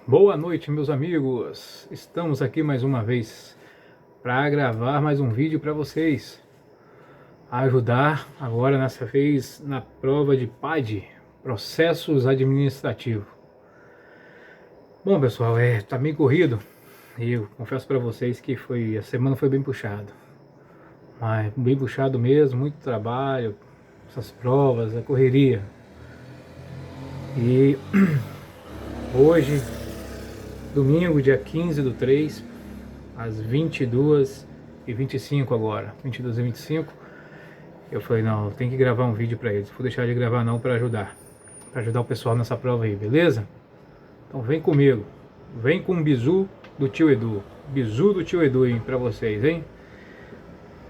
Boa noite, meus amigos. Estamos aqui mais uma vez para gravar mais um vídeo para vocês, ajudar agora nessa vez na prova de PAD, Processos Administrativos. Bom, pessoal, tá bem corrido e eu confesso para vocês que a semana foi bem puxada, mas bem puxado mesmo, muito trabalho, essas provas, a correria. E hoje, domingo, dia 15/3, às 22h25 agora, 22h25, eu falei, não, tem que gravar um vídeo para eles, vou deixar de gravar não para ajudar o pessoal nessa prova aí, beleza? Então vem comigo, vem com o bizu do tio Edu, hein, para vocês, hein?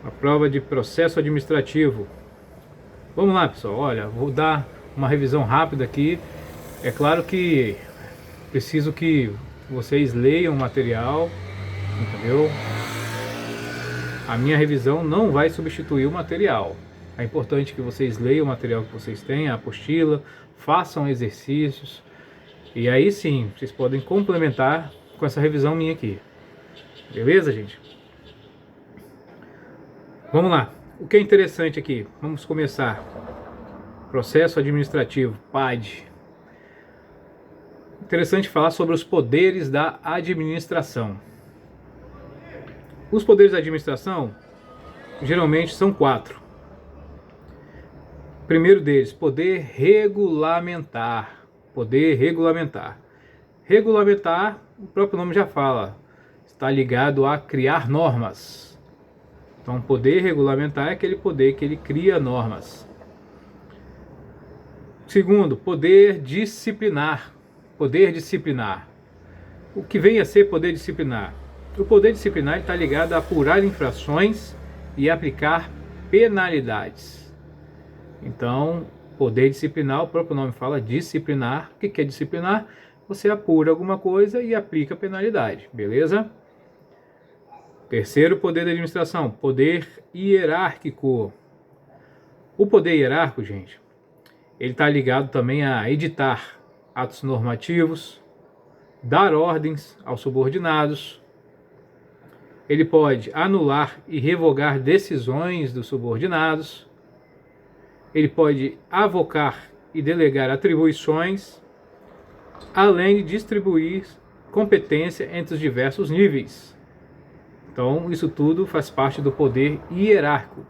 A prova de processo administrativo. Vamos lá, pessoal, olha, vou dar uma revisão rápida aqui. É claro que preciso que vocês leiam o material, entendeu? A minha revisão não vai substituir o material. É importante que vocês leiam o material que vocês têm, a apostila, façam exercícios, e aí sim, vocês podem complementar com essa revisão minha aqui. Beleza, gente? Vamos lá. O que é interessante aqui? Vamos começar. Processo administrativo, PAD. Interessante falar sobre os poderes da administração. Os poderes da administração geralmente são 4. O primeiro deles, poder regulamentar. Poder regulamentar. Regulamentar, o próprio nome já fala, está ligado a criar normas. Então, poder regulamentar é aquele poder que ele cria normas. Segundo, poder disciplinar. Poder disciplinar. O que vem a ser poder disciplinar? O poder disciplinar está ligado a apurar infrações e aplicar penalidades. Então, poder disciplinar, o próprio nome fala disciplinar. O que é disciplinar? Você apura alguma coisa e aplica penalidade, beleza? Terceiro poder da administração, poder hierárquico. O poder hierárquico, gente, ele está ligado também a editar atos normativos, dar ordens aos subordinados. Ele pode anular e revogar decisões dos subordinados. Ele pode avocar e delegar atribuições, além de distribuir competência entre os diversos níveis. Então, isso tudo faz parte do poder hierárquico.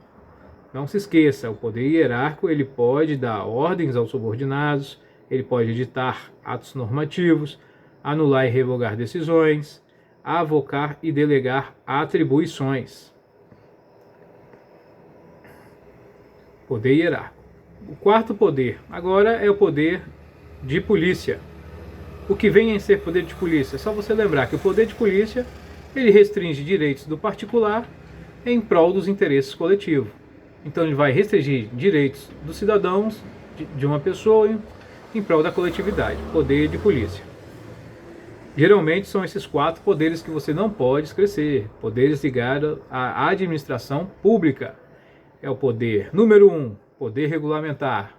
Não se esqueça, o poder hierárquico ele pode dar ordens aos subordinados, ele pode editar atos normativos, anular e revogar decisões, avocar e delegar atribuições. Poder hierárquico. O quarto poder agora é o poder de polícia. O que vem em ser poder de polícia? É só você lembrar que o poder de polícia ele restringe direitos do particular em prol dos interesses coletivos. Então ele vai restringir direitos dos cidadãos, de uma pessoa, em prol da coletividade. Poder de polícia. Geralmente são esses 4 poderes que você não pode esquecer. Poderes ligados à administração pública. É o poder número 1, poder regulamentar.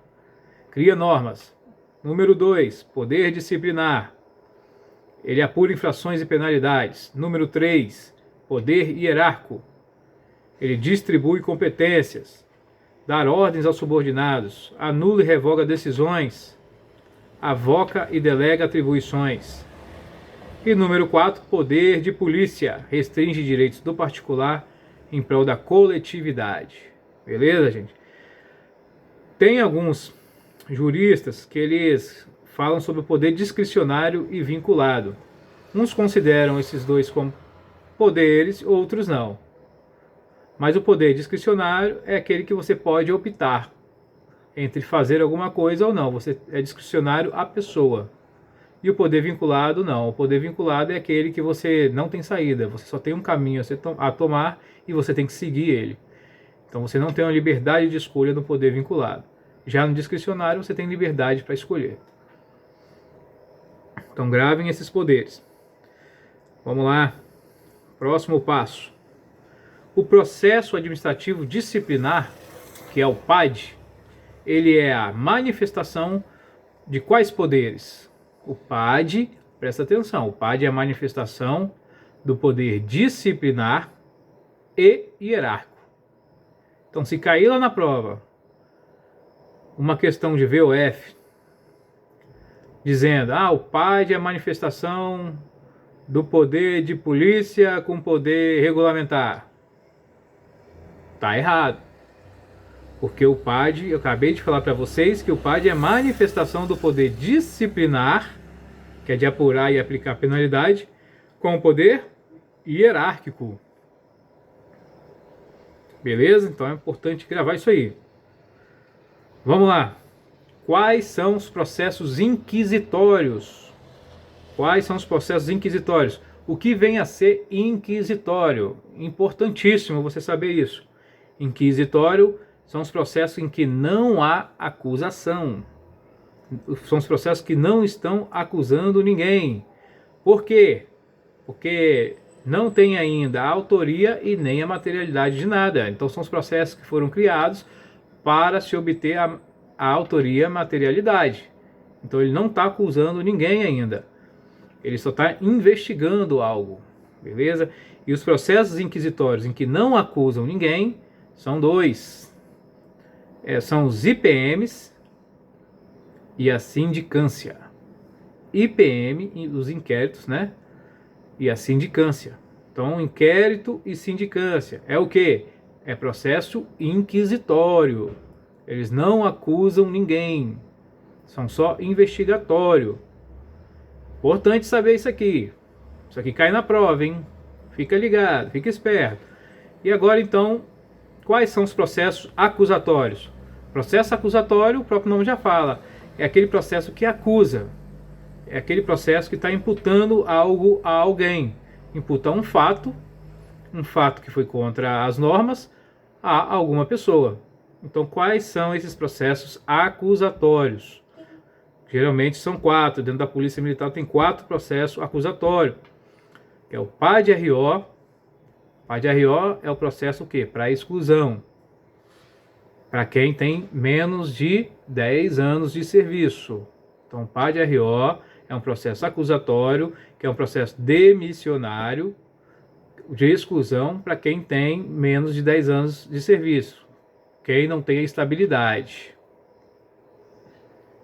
Cria normas. Número 2, poder disciplinar. Ele apura infrações e penalidades. Número 3, poder hierárquico. Ele distribui competências. Dar ordens aos subordinados. Anula e revoga decisões. Avoca e delega atribuições. E número 4, poder de polícia. Restringe direitos do particular em prol da coletividade. Beleza, gente? Tem alguns juristas que eles falam sobre o poder discricionário e vinculado. Uns consideram esses dois como poderes, outros não. Mas o poder discricionário é aquele que você pode optar entre fazer alguma coisa ou não. Você é discricionário à pessoa. E o poder vinculado, não. O poder vinculado é aquele que você não tem saída. Você só tem um caminho a tomar e você tem que seguir ele. Então você não tem uma liberdade de escolha no poder vinculado. Já no discricionário você tem liberdade para escolher. Então gravem esses poderes. Vamos lá. Próximo passo. O processo administrativo disciplinar, que é o PAD, ele é a manifestação de quais poderes? O PAD Presta atenção, o PAD é a manifestação do poder disciplinar e hierárquico. Então, se cair lá na prova uma questão de VOF, dizendo, o PAD é a manifestação do poder de polícia com poder regulamentar. Tá errado. Porque o PAD, eu acabei de falar para vocês que o PAD é manifestação do poder disciplinar, que é de apurar e aplicar penalidade, com o poder hierárquico. Beleza? Então é importante gravar isso aí. Vamos lá. Quais são os processos inquisitórios? Quais são os processos inquisitórios? O que vem a ser inquisitório? Importantíssimo você saber isso. Inquisitório são os processos em que não há acusação. São os processos que não estão acusando ninguém. Por quê? Porque não tem ainda a autoria e nem a materialidade de nada. Então são os processos que foram criados para se obter a autoria e a materialidade. Então ele não está acusando ninguém ainda. Ele só está investigando algo. Beleza? E os processos inquisitórios em que não acusam ninguém são dois. São os IPMs e a sindicância. IPM, os inquéritos, né? E a sindicância. Então, inquérito e sindicância. É o quê? É processo inquisitório. Eles não acusam ninguém. São só investigatório. Importante saber isso aqui. Isso aqui cai na prova, hein? Fica ligado, fica esperto. E agora, então, quais são os processos acusatórios? Processo acusatório, o próprio nome já fala. É aquele processo que acusa. É aquele processo que está imputando algo a alguém. Imputa um fato que foi contra as normas, a alguma pessoa. Então, quais são esses processos acusatórios? Geralmente são 4. Dentro da Polícia Militar tem 4 processos acusatórios. Que é o PAD-RO. PAD-RO é o processo o quê? Para exclusão. Para quem tem menos de 10 anos de serviço. Então, PAD-RO é um processo acusatório, que é um processo demissionário de exclusão para quem tem menos de 10 anos de serviço. Quem não tem a estabilidade.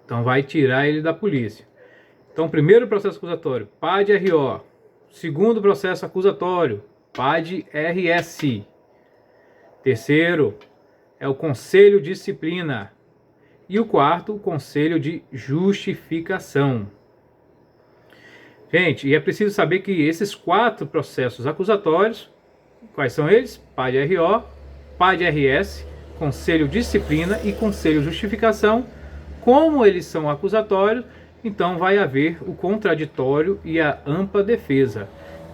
Então vai tirar ele da polícia. Então, primeiro processo acusatório, PAD-RO. Segundo processo acusatório, PAD-RS. Terceiro é o Conselho de Disciplina. E o quarto, o Conselho de Justificação. Gente, e é preciso saber que esses 4 processos acusatórios, quais são eles? PAD-RO, PAD-RS, Conselho de Disciplina e Conselho de Justificação. Como eles são acusatórios, então vai haver o contraditório e a ampla defesa.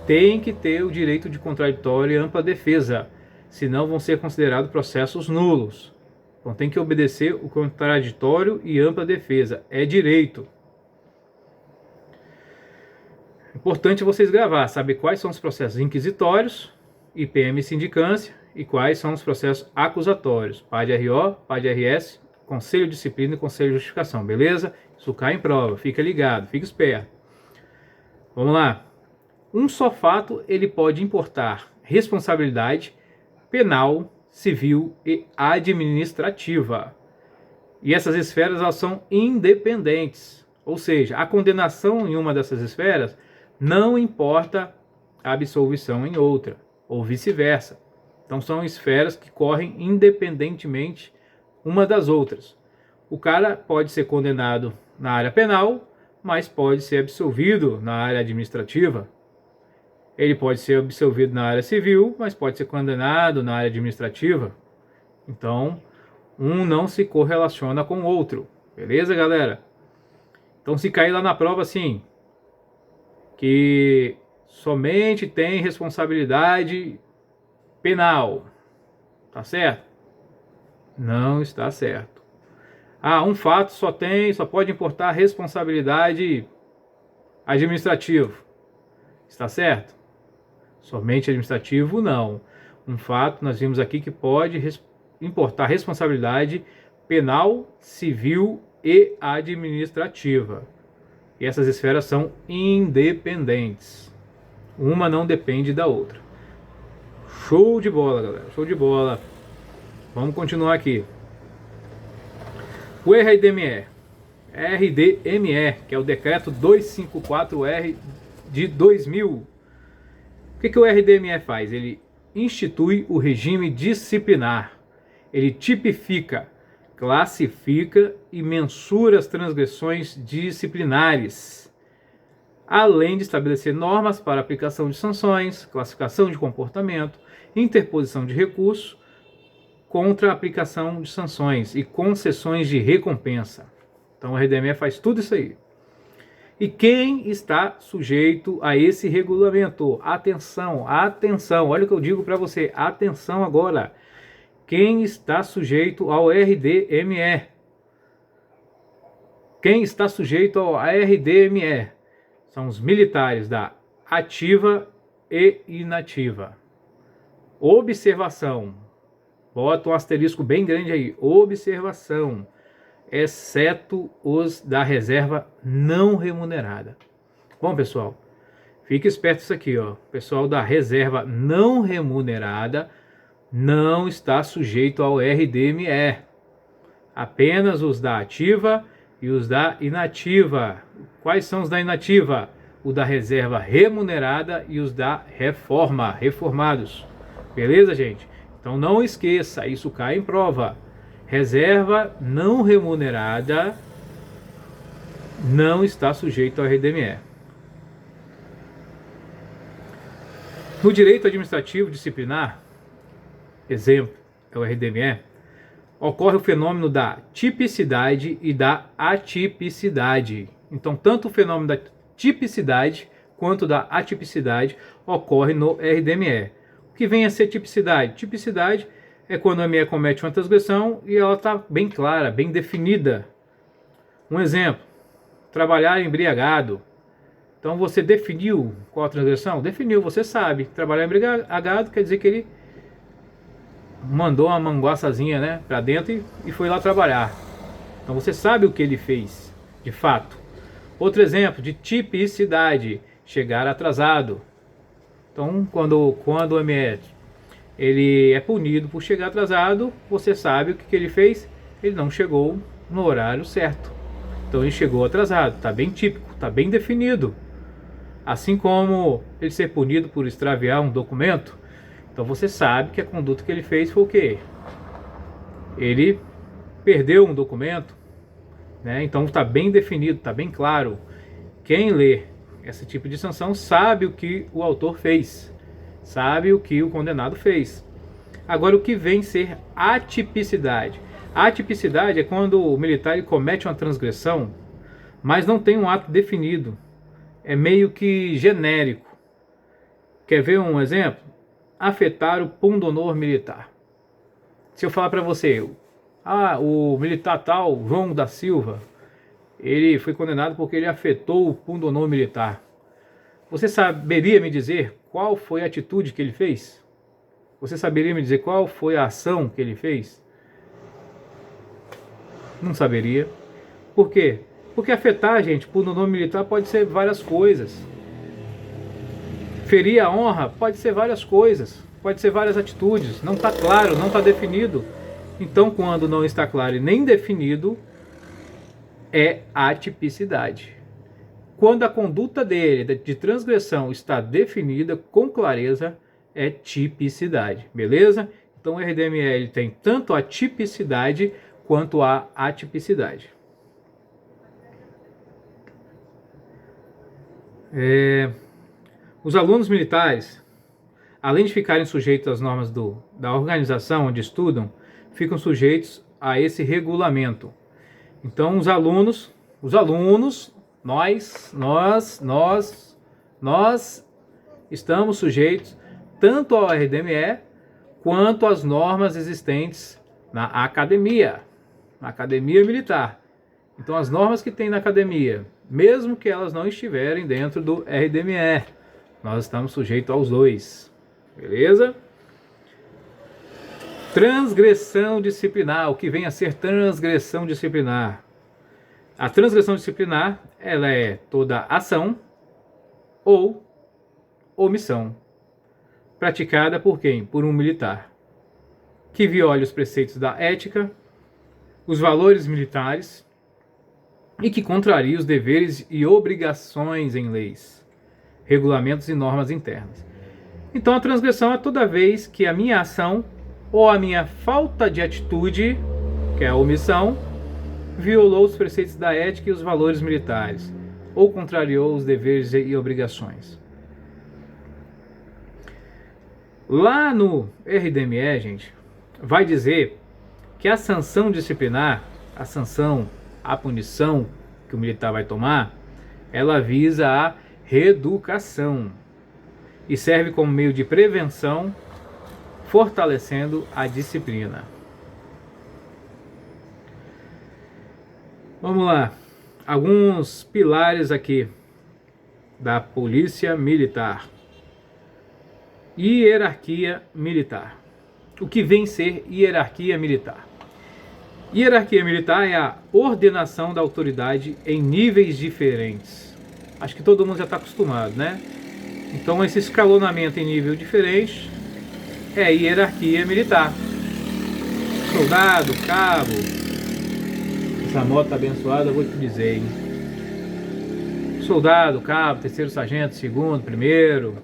Tem que ter o direito de contraditório e ampla defesa, senão vão ser considerados processos nulos. Então tem que obedecer o contraditório e ampla defesa. É direito. Importante vocês gravar, saber quais são os processos inquisitórios, IPM e sindicância, e quais são os processos acusatórios, PAD-RO, PAD-RS, Conselho de Disciplina e Conselho de Justificação, beleza? Isso cai em prova, fica ligado, fica esperto. Vamos lá. Um só fato, ele pode importar responsabilidade penal, civil e administrativa. E essas esferas, elas são independentes. Ou seja, a condenação em uma dessas esferas não importa a absolvição em outra, ou vice-versa. Então são esferas que correm independentemente uma das outras. O cara pode ser condenado na área penal, mas pode ser absolvido na área administrativa. Ele pode ser absolvido na área civil, mas pode ser condenado na área administrativa. Então, um não se correlaciona com o outro. Beleza, galera? Então, se cair lá na prova assim, que somente tem responsabilidade penal, tá certo? Não está certo. Um fato só pode importar responsabilidade administrativa. Está certo? Somente administrativo, não. Um fato, nós vimos aqui que pode importar responsabilidade penal, civil e administrativa. E essas esferas são independentes. Uma não depende da outra. Show de bola, galera. Show de bola. Vamos continuar aqui. O RDME. RDME, que é o decreto 254R de 2000. O que o RDME faz? Ele institui o regime disciplinar. Ele tipifica, classifica e mensura as transgressões disciplinares, além de estabelecer normas para aplicação de sanções, classificação de comportamento, interposição de recurso contra a aplicação de sanções e concessões de recompensa. Então o RDME faz tudo isso aí. E quem está sujeito a esse regulamento? Atenção, atenção, olha o que eu digo para você, atenção agora. Quem está sujeito ao RDME? Quem está sujeito ao RDME? São os militares da ativa e inativa. Observação, bota um asterisco bem grande aí, observação, exceto os da reserva não remunerada. Bom, pessoal, fique esperto isso aqui, ó. O pessoal da reserva não remunerada não está sujeito ao RDME. Apenas os da ativa e os da inativa. Quais são os da inativa? O da reserva remunerada e os da reforma, reformados. Beleza, gente? Então não esqueça, isso cai em prova. Reserva não remunerada não está sujeito ao RDME. No direito administrativo disciplinar, exemplo, é o RDME, ocorre o fenômeno da tipicidade e da atipicidade. Então, tanto o fenômeno da tipicidade quanto da atipicidade ocorre no RDME. O que vem a ser tipicidade? Tipicidade é quando a ME comete uma transgressão e ela está bem clara, bem definida. Um exemplo, trabalhar embriagado. Então você definiu qual a transgressão? Definiu, você sabe. Trabalhar embriagado quer dizer que ele mandou uma manguaçazinha, né, para dentro e foi lá trabalhar. Então você sabe o que ele fez, de fato. Outro exemplo de tipicidade, chegar atrasado. Então quando o ME ele é punido por chegar atrasado, você sabe o que ele fez? Ele não chegou no horário certo. Então ele chegou atrasado, está bem típico, está bem definido. Assim como ele ser punido por extraviar um documento, então você sabe que a conduta que ele fez foi o quê? Ele perdeu um documento, né? Então está bem definido, está bem claro. Quem lê esse tipo de sanção sabe o que o autor fez, sabe o que o condenado fez. Agora, o que vem ser atipicidade? A atipicidade é quando o militar ele comete uma transgressão, mas não tem um ato definido. É meio que genérico. Quer ver um exemplo? Afetar o pundonor militar. Se eu falar para você, o militar tal, João da Silva, ele foi condenado porque ele afetou o pundonor militar. Você saberia me dizer qual foi a atitude que ele fez? Você saberia me dizer qual foi a ação que ele fez? Não saberia. Por quê? Porque afetar, gente, pundonor militar pode ser várias coisas. Ferir a honra pode ser várias coisas, pode ser várias atitudes. Não está claro, não está definido. Então, quando não está claro e nem definido, é atipicidade. Quando a conduta dele de transgressão está definida com clareza, é tipicidade, beleza? Então o RDME ele tem tanto a tipicidade quanto a atipicidade. Os alunos militares, além de ficarem sujeitos às normas da organização onde estudam, ficam sujeitos a esse regulamento. Então os alunos, nós estamos sujeitos tanto ao RDME quanto às normas existentes na academia militar. Então as normas que tem na academia, mesmo que elas não estiverem dentro do RDME, nós estamos sujeitos aos dois, beleza? Transgressão disciplinar, o que vem a ser transgressão disciplinar? A transgressão disciplinar, ela é toda ação ou omissão praticada por quem? Por um militar que viole os preceitos da ética, os valores militares e que contraria os deveres e obrigações em leis, regulamentos e normas internas. Então a transgressão é toda vez que a minha ação ou a minha falta de atitude, que é a omissão, violou os preceitos da ética e os valores militares, ou contrariou os deveres e obrigações. Lá no RDME, gente, vai dizer que a sanção disciplinar, a punição que o militar vai tomar, ela visa a reeducação e serve como meio de prevenção, fortalecendo a disciplina. Vamos lá, alguns pilares aqui da polícia militar. Hierarquia militar. O que vem ser hierarquia militar? Hierarquia militar é a ordenação da autoridade em níveis diferentes. Acho que todo mundo já está acostumado, né? Então esse escalonamento em nível diferente é hierarquia militar. Soldado, cabo. Essa moto abençoada, eu vou te dizer, hein? Soldado, cabo, terceiro sargento, segundo, primeiro,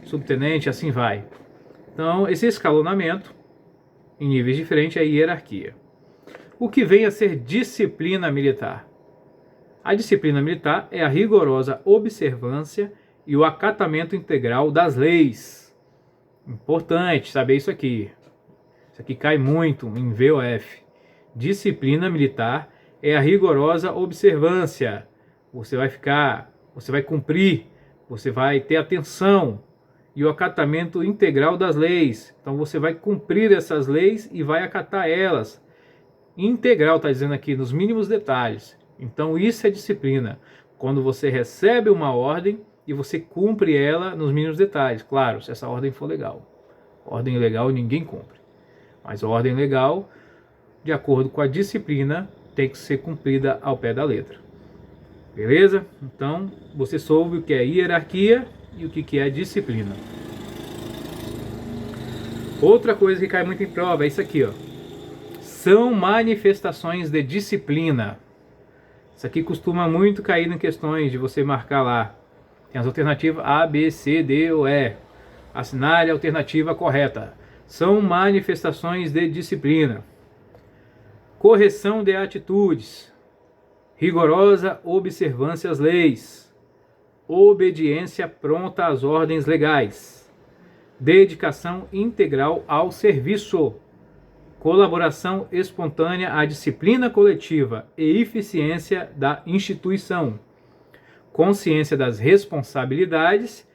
subtenente, assim vai. Então, esse escalonamento em níveis diferentes é hierarquia. O que vem a ser disciplina militar? A disciplina militar é a rigorosa observância e o acatamento integral das leis. Importante saber isso aqui. Isso aqui cai muito em VOF. Disciplina militar é a rigorosa observância. Você vai cumprir, você vai ter atenção e o acatamento integral das leis. Então você vai cumprir essas leis e vai acatar elas. Integral, está dizendo aqui, nos mínimos detalhes. Então isso é disciplina. Quando você recebe uma ordem e você cumpre ela nos mínimos detalhes. Claro, se essa ordem for legal. Ordem legal ninguém cumpre. Mas a ordem legal, de acordo com a disciplina, tem que ser cumprida ao pé da letra. Beleza? Então, você soube o que é hierarquia e o que é disciplina. Outra coisa que cai muito em prova é isso aqui, ó. São manifestações de disciplina. Isso aqui costuma muito cair em questões de você marcar lá. Tem as alternativas A, B, C, D ou E. Assinale a alternativa correta. São manifestações de disciplina. Correção de atitudes. Rigorosa observância às leis. Obediência pronta às ordens legais. Dedicação integral ao serviço. Colaboração espontânea à disciplina coletiva e eficiência da instituição. Consciência das responsabilidades.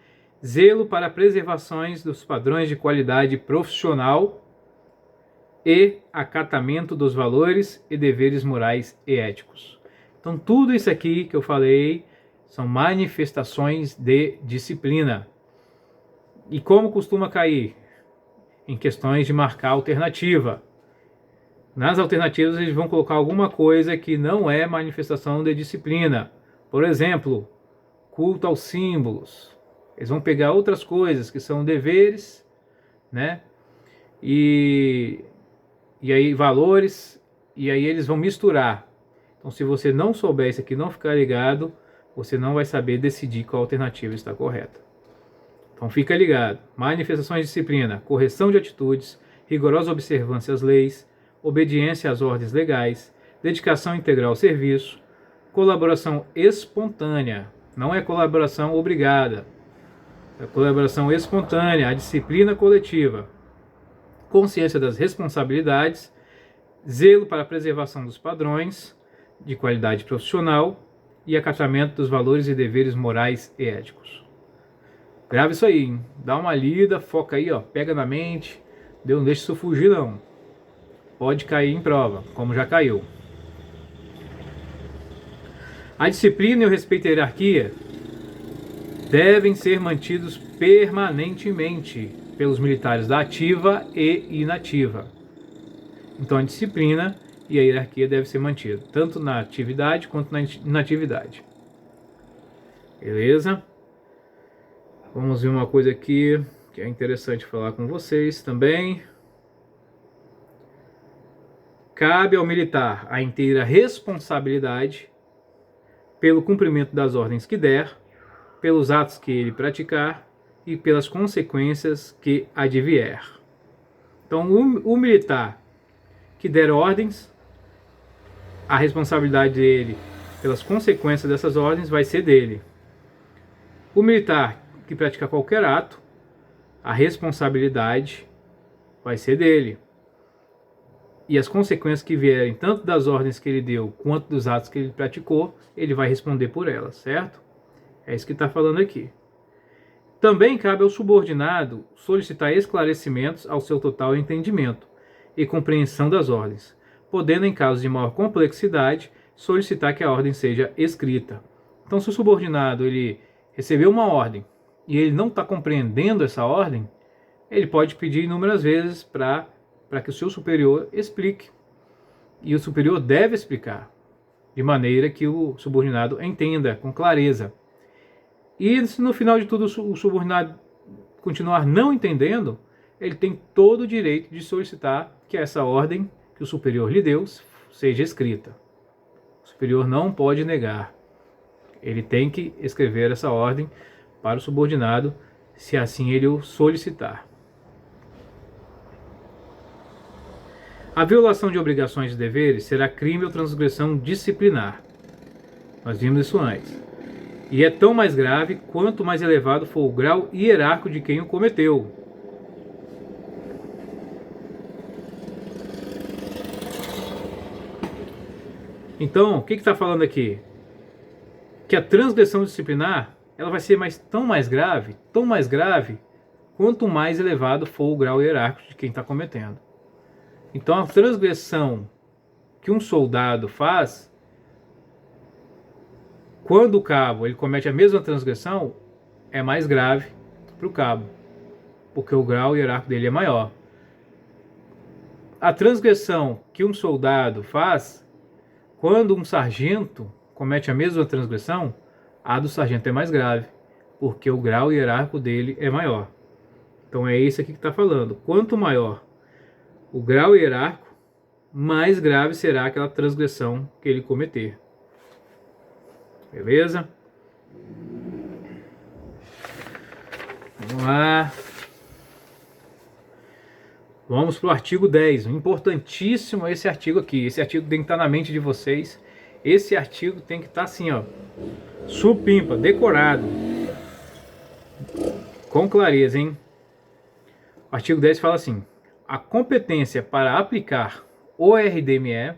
Zelo para preservações dos padrões de qualidade profissional e acatamento dos valores e deveres morais e éticos. Então tudo isso aqui que eu falei são manifestações de disciplina. E como costuma cair? Em questões de marcar alternativa. Nas alternativas eles vão colocar alguma coisa que não é manifestação de disciplina. Por exemplo, culto aos símbolos. Eles vão pegar outras coisas que são deveres, né? E aí valores, e aí eles vão misturar. Então se você não souber isso aqui, não ficar ligado, você não vai saber decidir qual alternativa está correta. Então fica ligado. Manifestações de disciplina, correção de atitudes, rigorosa observância às leis, obediência às ordens legais, dedicação integral ao serviço, colaboração espontânea, não é colaboração obrigada, é colaboração espontânea, a disciplina coletiva, consciência das responsabilidades, zelo para a preservação dos padrões de qualidade profissional e acatamento dos valores e deveres morais e éticos. Grava isso aí, hein? Dá uma lida, foca aí, ó, pega na mente, não deixa isso fugir não. Pode cair em prova, como já caiu. A disciplina e o respeito à hierarquia devem ser mantidos permanentemente pelos militares da ativa e inativa. Então a disciplina e a hierarquia deve ser mantida, tanto na atividade quanto na inatividade. Beleza? Vamos ver uma coisa aqui que é interessante falar com vocês também. Cabe ao militar a inteira responsabilidade pelo cumprimento das ordens que der, pelos atos que ele praticar e pelas consequências que advier. Então, o militar que der ordens, a responsabilidade dele pelas consequências dessas ordens vai ser dele. O militar que praticar qualquer ato, a responsabilidade vai ser dele. E as consequências que vierem, tanto das ordens que ele deu, quanto dos atos que ele praticou, ele vai responder por elas, certo? É isso que está falando aqui. Também cabe ao subordinado solicitar esclarecimentos ao seu total entendimento e compreensão das ordens, podendo, em casos de maior complexidade, solicitar que a ordem seja escrita. Então, se o subordinado ele recebeu uma ordem e ele não está compreendendo essa ordem, ele pode pedir inúmeras vezes para que o seu superior explique. E o superior deve explicar, de maneira que o subordinado entenda com clareza. E se no final de tudo o subordinado continuar não entendendo, ele tem todo o direito de solicitar que essa ordem que o superior lhe deu seja escrita. O superior não pode negar. Ele tem que escrever essa ordem para o subordinado, se assim ele o solicitar. A violação de obrigações e deveres será crime ou transgressão disciplinar. Nós vimos isso antes. E é tão mais grave quanto mais elevado for o grau hierárquico de quem o cometeu. Então, o que está falando aqui? Que a transgressão disciplinar ela vai ser tão mais grave, quanto mais elevado for o grau hierárquico de quem está cometendo. Então, a transgressão que um soldado faz, quando o cabo ele comete a mesma transgressão, é mais grave para o cabo, porque o grau hierárquico dele é maior. A transgressão que um soldado faz, quando um sargento comete a mesma transgressão, a do sargento é mais grave, porque o grau hierárquico dele é maior. Então é isso aqui que está falando. Quanto maior o grau hierárquico, mais grave será aquela transgressão que ele cometer. Beleza? Vamos lá. Vamos para o artigo 10. Importantíssimo esse artigo aqui. Esse artigo tem que estar na mente de vocês. Esse artigo tem que estar assim, ó, supimpa, decorado. Com clareza, hein? O artigo 10 fala assim: a competência para aplicar o RDME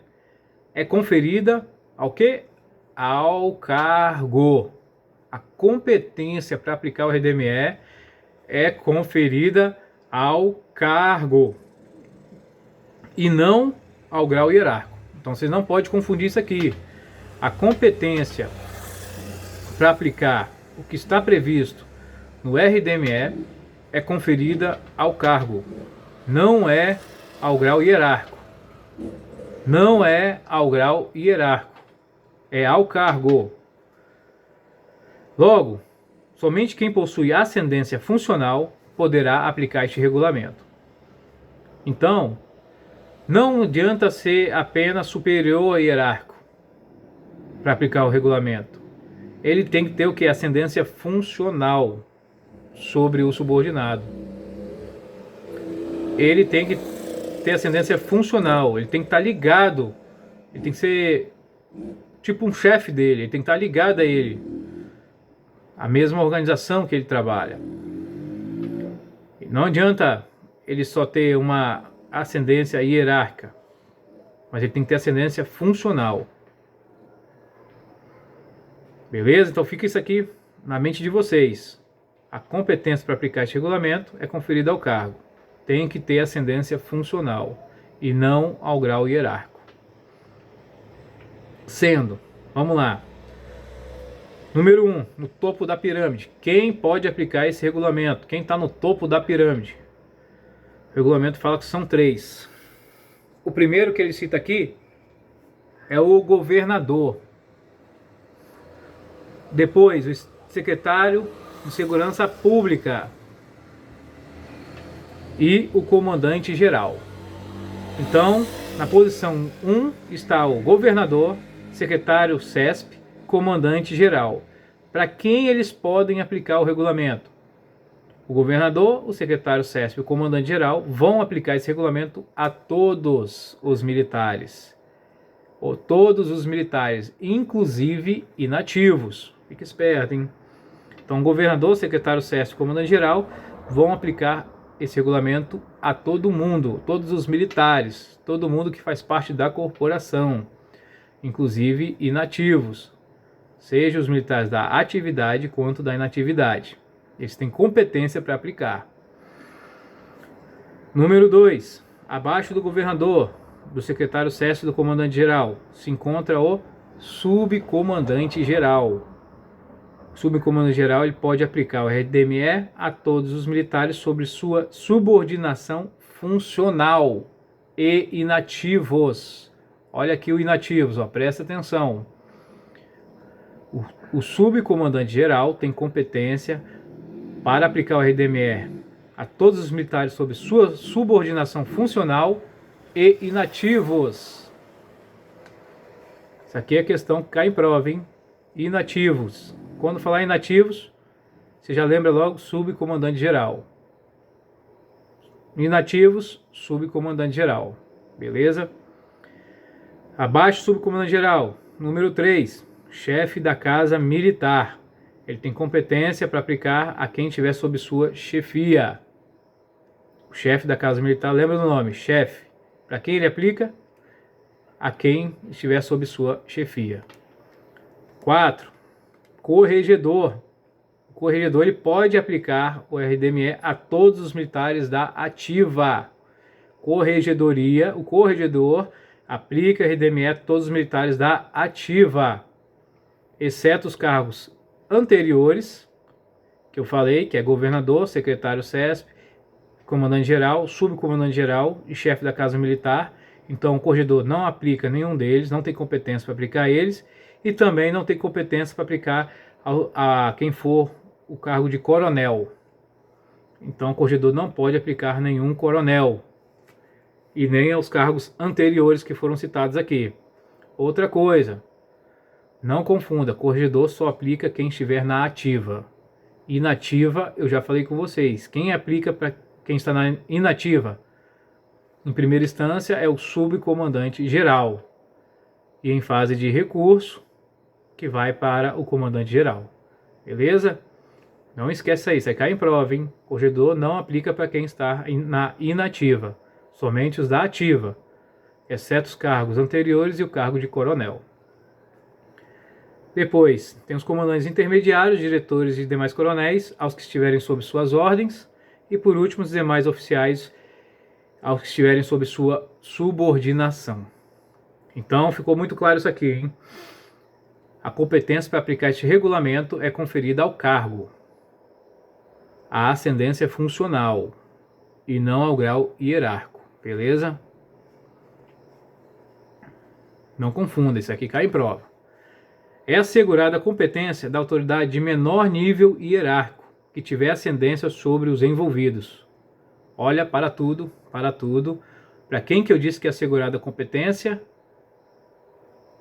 é conferida ao quê? Ao cargo. A competência para aplicar o RDME é conferida ao cargo e não ao grau hierárquico. Então vocês não podem confundir isso aqui. A competência para aplicar o que está previsto no RDME é conferida ao cargo, não é ao grau hierárquico. Não é ao grau hierárquico, é ao cargo. Logo, somente quem possui ascendência funcional poderá aplicar este regulamento. Então, não adianta ser apenas superior a hierárquico para aplicar o regulamento. Ele tem que ter o que? Ascendência funcional sobre o subordinado. Ele tem que ter ascendência funcional, ele tem que estar ligado, ele tem que ser tipo um chefe dele, ele tem que estar ligado a ele, a mesma organização que ele trabalha. Não adianta ele só ter uma ascendência hierárquica, mas ele tem que ter ascendência funcional. Beleza? Então fica isso aqui na mente de vocês. A competência para aplicar este regulamento é conferida ao cargo. Tem que ter ascendência funcional e não ao grau hierárquico. Sendo, vamos lá. Número 1, no topo da pirâmide. Quem pode aplicar esse regulamento? Quem está no topo da pirâmide? O regulamento fala que são 3. O primeiro que ele cita aqui é o governador. Depois, o secretário de Segurança Pública e o comandante-geral. Então, na posição 1 está o governador, secretário CESP, comandante-geral. Para quem eles podem aplicar o regulamento? O governador, o secretário CESP e o comandante-geral vão aplicar esse regulamento a todos os militares. Ou todos os militares, inclusive inativos. Fique esperto, hein? Então, o governador, secretário CESP e comandante-geral vão aplicar esse regulamento a todo mundo, todos os militares, todo mundo que faz parte da corporação, inclusive inativos, seja os militares da atividade quanto da inatividade. Eles têm competência para aplicar. Número 2. Abaixo do governador, do secretário CESP e do comandante-geral, se encontra o subcomandante-geral. O subcomandante-geral ele pode aplicar o RDME a todos os militares sobre sua subordinação funcional e inativos. Olha aqui o inativos, ó, presta atenção. O subcomandante-geral tem competência para aplicar o RDME a todos os militares sobre sua subordinação funcional e inativos. Isso aqui é questão que cai em prova, hein? Inativos. Quando falar em inativos, você já lembra logo subcomandante-geral. Inativos, subcomandante-geral. Beleza? Abaixo, subcomandante-geral. Número 3. Chefe da Casa Militar. Ele tem competência para aplicar a quem estiver sob sua chefia. O chefe da Casa Militar, lembra do nome? Chefe. Para quem ele aplica? A quem estiver sob sua chefia. 4. Corregedor. O corregedor ele pode aplicar o RDME a todos os militares da ativa. Corregedoria. O corregedor aplica RDME a todos os militares da ativa, exceto os cargos anteriores, que eu falei, que é governador, secretário CESP, comandante-geral, subcomandante-geral e chefe da Casa Militar. Então o corregedor não aplica nenhum deles, não tem competência para aplicar eles, e também não tem competência para aplicar a quem for o cargo de coronel. Então o corregedor não pode aplicar nenhum coronel, e nem aos cargos anteriores que foram citados aqui. Outra coisa, não confunda, corregedor só aplica quem estiver na ativa. Inativa, eu já falei com vocês, quem aplica para quem está na inativa, em primeira instância, é o subcomandante-geral, e em fase de recurso, que vai para o comandante-geral. Beleza? Não esqueça isso, vai cair em prova, hein? Corregedor não aplica para quem está na inativa, somente os da ativa, exceto os cargos anteriores e o cargo de coronel. Depois, tem os comandantes intermediários, diretores e demais coronéis, aos que estiverem sob suas ordens, e por último, os demais oficiais, aos que estiverem sob sua subordinação. Então, ficou muito claro isso aqui, hein? A competência para aplicar este regulamento é conferida ao cargo, à ascendência funcional, e não ao grau hierárquico, beleza? Não confunda, isso aqui cai em prova. É assegurada a competência da autoridade de menor nível hierárquico, que tiver ascendência sobre os envolvidos. Olha, para tudo. Para quem que eu disse que é assegurada a competência?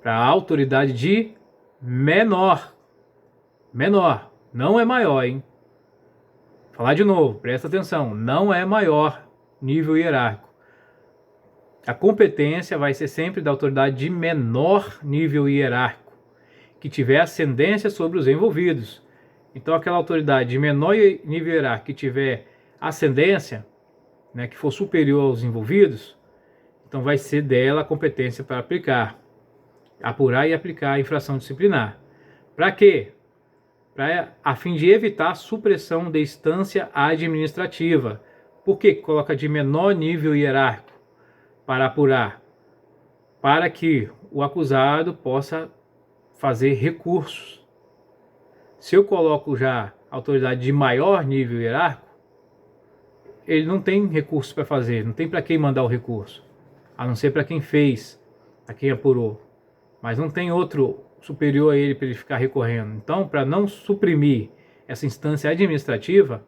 Para a autoridade de menor. Menor, não é maior, hein? Vou falar de novo, presta atenção, não é maior nível hierárquico. A competência vai ser sempre da autoridade de menor nível hierárquico, que tiver ascendência sobre os envolvidos. Então aquela autoridade de menor nível hierárquico que tiver ascendência, né, que for superior aos envolvidos, então vai ser dela a competência para aplicar, apurar e aplicar a infração disciplinar. Para quê? A fim de evitar a supressão de instância administrativa. Por que coloca de menor nível hierárquico? Para apurar, para que o acusado possa fazer recursos. Se eu coloco já autoridade de maior nível hierárquico, ele não tem recurso para fazer, não tem para quem mandar o recurso, a não ser para quem fez, a quem apurou. mas não tem outro superior a ele para ele ficar recorrendo. Então, para não suprimir essa instância administrativa,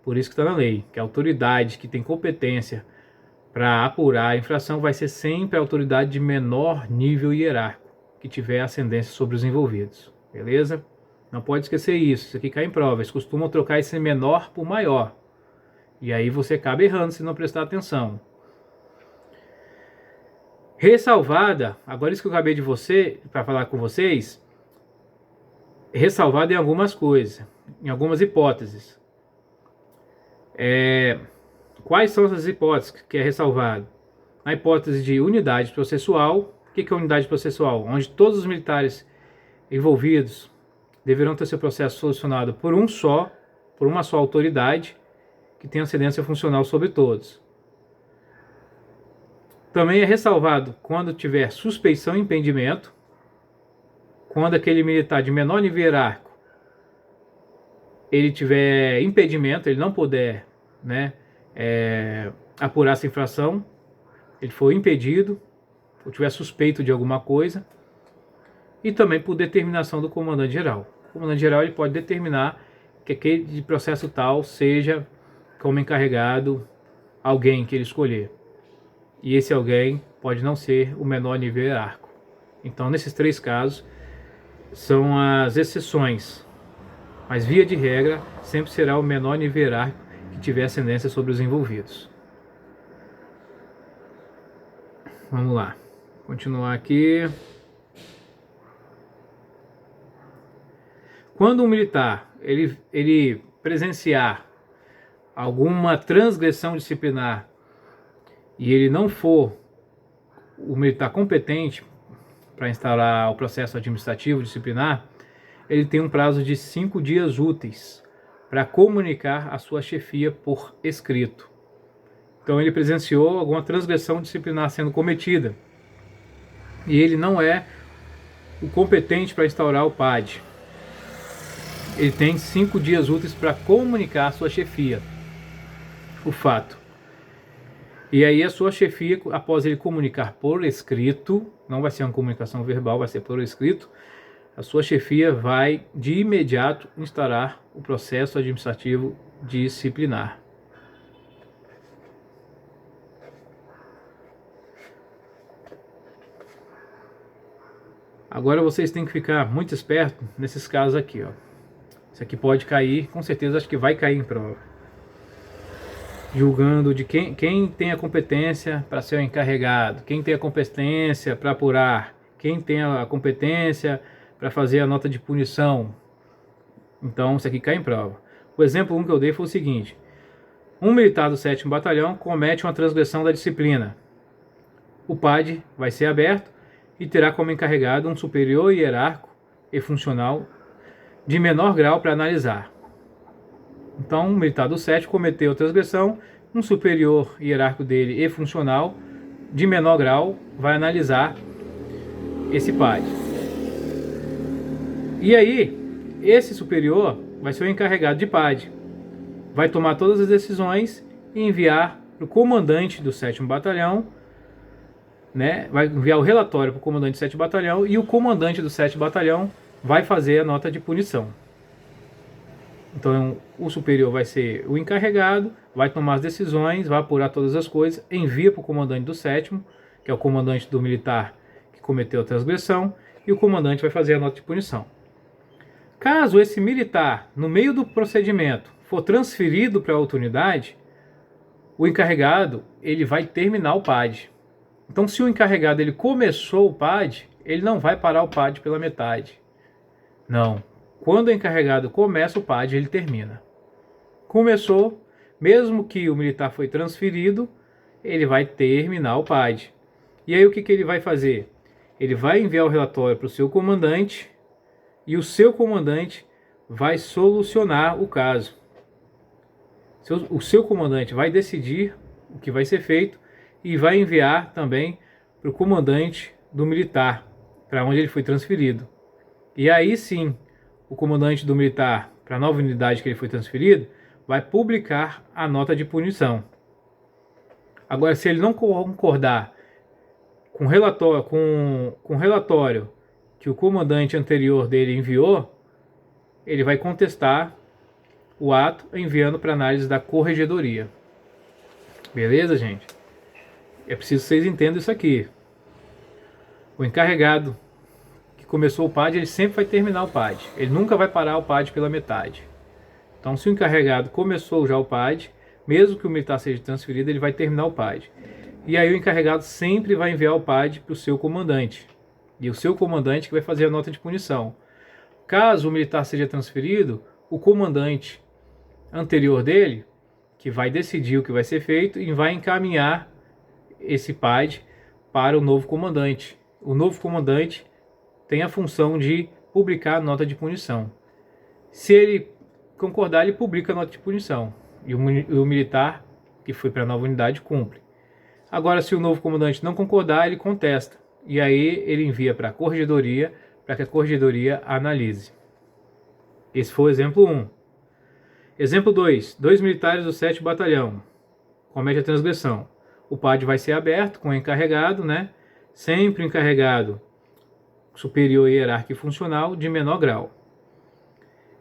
por isso que está na lei, que a autoridade que tem competência para apurar a infração vai ser sempre a autoridade de menor nível hierárquico, que tiver ascendência sobre os envolvidos. Beleza? Não pode esquecer isso. Isso aqui cai em prova. Eles costumam trocar esse menor por maior. E aí você acaba errando se não prestar atenção. Ressalvada, agora isso que eu acabei de para falar com vocês, ressalvada em algumas coisas, em algumas hipóteses. Quais são essas hipóteses que é ressalvado? A hipótese de unidade processual. O que é unidade processual? Onde todos os militares envolvidos deverão ter seu processo solucionado por uma só autoridade que tem ascendência funcional sobre todos. Também é ressalvado quando tiver suspeição e impedimento, quando aquele militar de menor nível hierárquico ele tiver impedimento, ele não puder, né, apurar essa infração, ele for impedido, ou tiver suspeito de alguma coisa, e também por determinação do comandante-geral. O comandante-geral ele pode determinar que aquele processo tal seja como encarregado alguém que ele escolher. E esse alguém pode não ser o menor nível hierárquico. Então, nesses 3 casos, são as exceções. Mas, via de regra, sempre será o menor nível hierárquico que tiver ascendência sobre os envolvidos. Vamos lá. Continuar aqui. Quando um militar ele presenciar alguma transgressão disciplinar e ele não for o militar competente para instaurar o processo administrativo disciplinar, ele tem um prazo de 5 dias úteis para comunicar a sua chefia por escrito. Então ele presenciou alguma transgressão disciplinar sendo cometida e ele não é o competente para instaurar o PAD. Ele tem 5 dias úteis para comunicar a sua chefia o fato. E aí a sua chefia, após ele comunicar por escrito, não vai ser uma comunicação verbal, vai ser por escrito, a sua chefia vai de imediato instaurar o processo administrativo disciplinar. Agora vocês têm que ficar muito espertos nesses casos aqui, ó. Isso aqui pode cair, com certeza acho que vai cair em prova. Julgando de quem tem a competência para ser o encarregado, quem tem a competência para apurar, quem tem a competência para fazer a nota de punição. Então isso aqui cai em prova. O exemplo que eu dei foi o seguinte: um militar do 7º Batalhão comete uma transgressão da disciplina. O PAD vai ser aberto e terá como encarregado um superior hierárquico e funcional de menor grau para analisar. Então, um militar do 7º cometeu transgressão, um superior hierárquico dele e funcional de menor grau vai analisar esse PAD. E aí, esse superior vai ser o encarregado de PAD. Vai tomar todas as decisões e enviar para o comandante do 7º Batalhão, né? Vai enviar o relatório para o comandante do 7º Batalhão e o comandante do 7º Batalhão vai fazer a nota de punição. Então o superior vai ser o encarregado, vai tomar as decisões, vai apurar todas as coisas, envia para o comandante do 7º, que é o comandante do militar que cometeu a transgressão, e o comandante vai fazer a nota de punição. Caso esse militar, no meio do procedimento, for transferido para outra unidade, o encarregado ele vai terminar o PAD. Então, se o encarregado ele começou o PAD, ele não vai parar o PAD pela metade. Não. Quando o encarregado começa o PAD, ele termina. Começou, mesmo que o militar foi transferido, ele vai terminar o PAD. E aí o que ele vai fazer? Ele vai enviar o relatório para o seu comandante e o seu comandante vai solucionar o caso. O seu comandante vai decidir o que vai ser feito e vai enviar também para o comandante do militar, para onde ele foi transferido. E aí sim, o comandante do militar, para a nova unidade que ele foi transferido, vai publicar a nota de punição. Agora, se ele não concordar com relatório que o comandante anterior dele enviou, ele vai contestar o ato enviando para análise da corregedoria. Beleza, gente? É preciso que vocês entendam isso aqui. O encarregado que começou o PAD, ele sempre vai terminar o PAD. Ele nunca vai parar o PAD pela metade. Então, se o encarregado começou já o PAD, mesmo que o militar seja transferido, ele vai terminar o PAD. E aí o encarregado sempre vai enviar o PAD para o seu comandante. E o seu comandante que vai fazer a nota de punição. Caso o militar seja transferido, o comandante anterior dele, que vai decidir o que vai ser feito e vai encaminhar esse PAD para o novo comandante. O novo comandante tem a função de publicar a nota de punição. Se ele concordar, ele publica a nota de punição. E o militar que foi para a nova unidade cumpre. Agora, se o novo comandante não concordar, ele contesta. E aí ele envia para a corregedoria, para que a corregedoria analise. Esse foi o exemplo 1. Exemplo 2. 2 militares do 7º Batalhão comete a transgressão. O PAD vai ser aberto com o encarregado, né? Sempre o encarregado superior hierárquico e funcional de menor grau.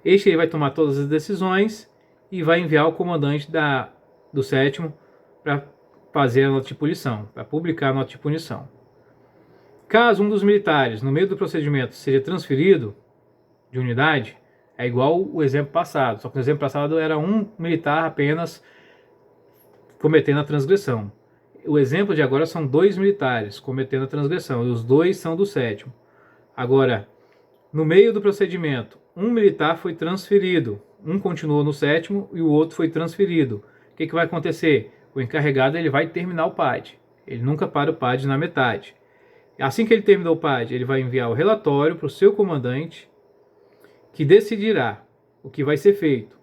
Este aí vai tomar todas as decisões e vai enviar o comandante do 7º para fazer a nota de punição, para publicar a nota de punição. Caso um dos militares, no meio do procedimento, seja transferido de unidade, é igual o exemplo passado, só que no exemplo passado era um militar apenas cometendo a transgressão. O exemplo de agora são 2 militares cometendo a transgressão, e os 2 são do 7º. Agora, no meio do procedimento, um militar foi transferido, um continuou no 7º e o outro foi transferido. O que vai acontecer? O encarregado ele vai terminar o PAD, ele nunca para o PAD na metade. Assim que ele terminou o PAD, ele vai enviar o relatório para o seu comandante, que decidirá o que vai ser feito,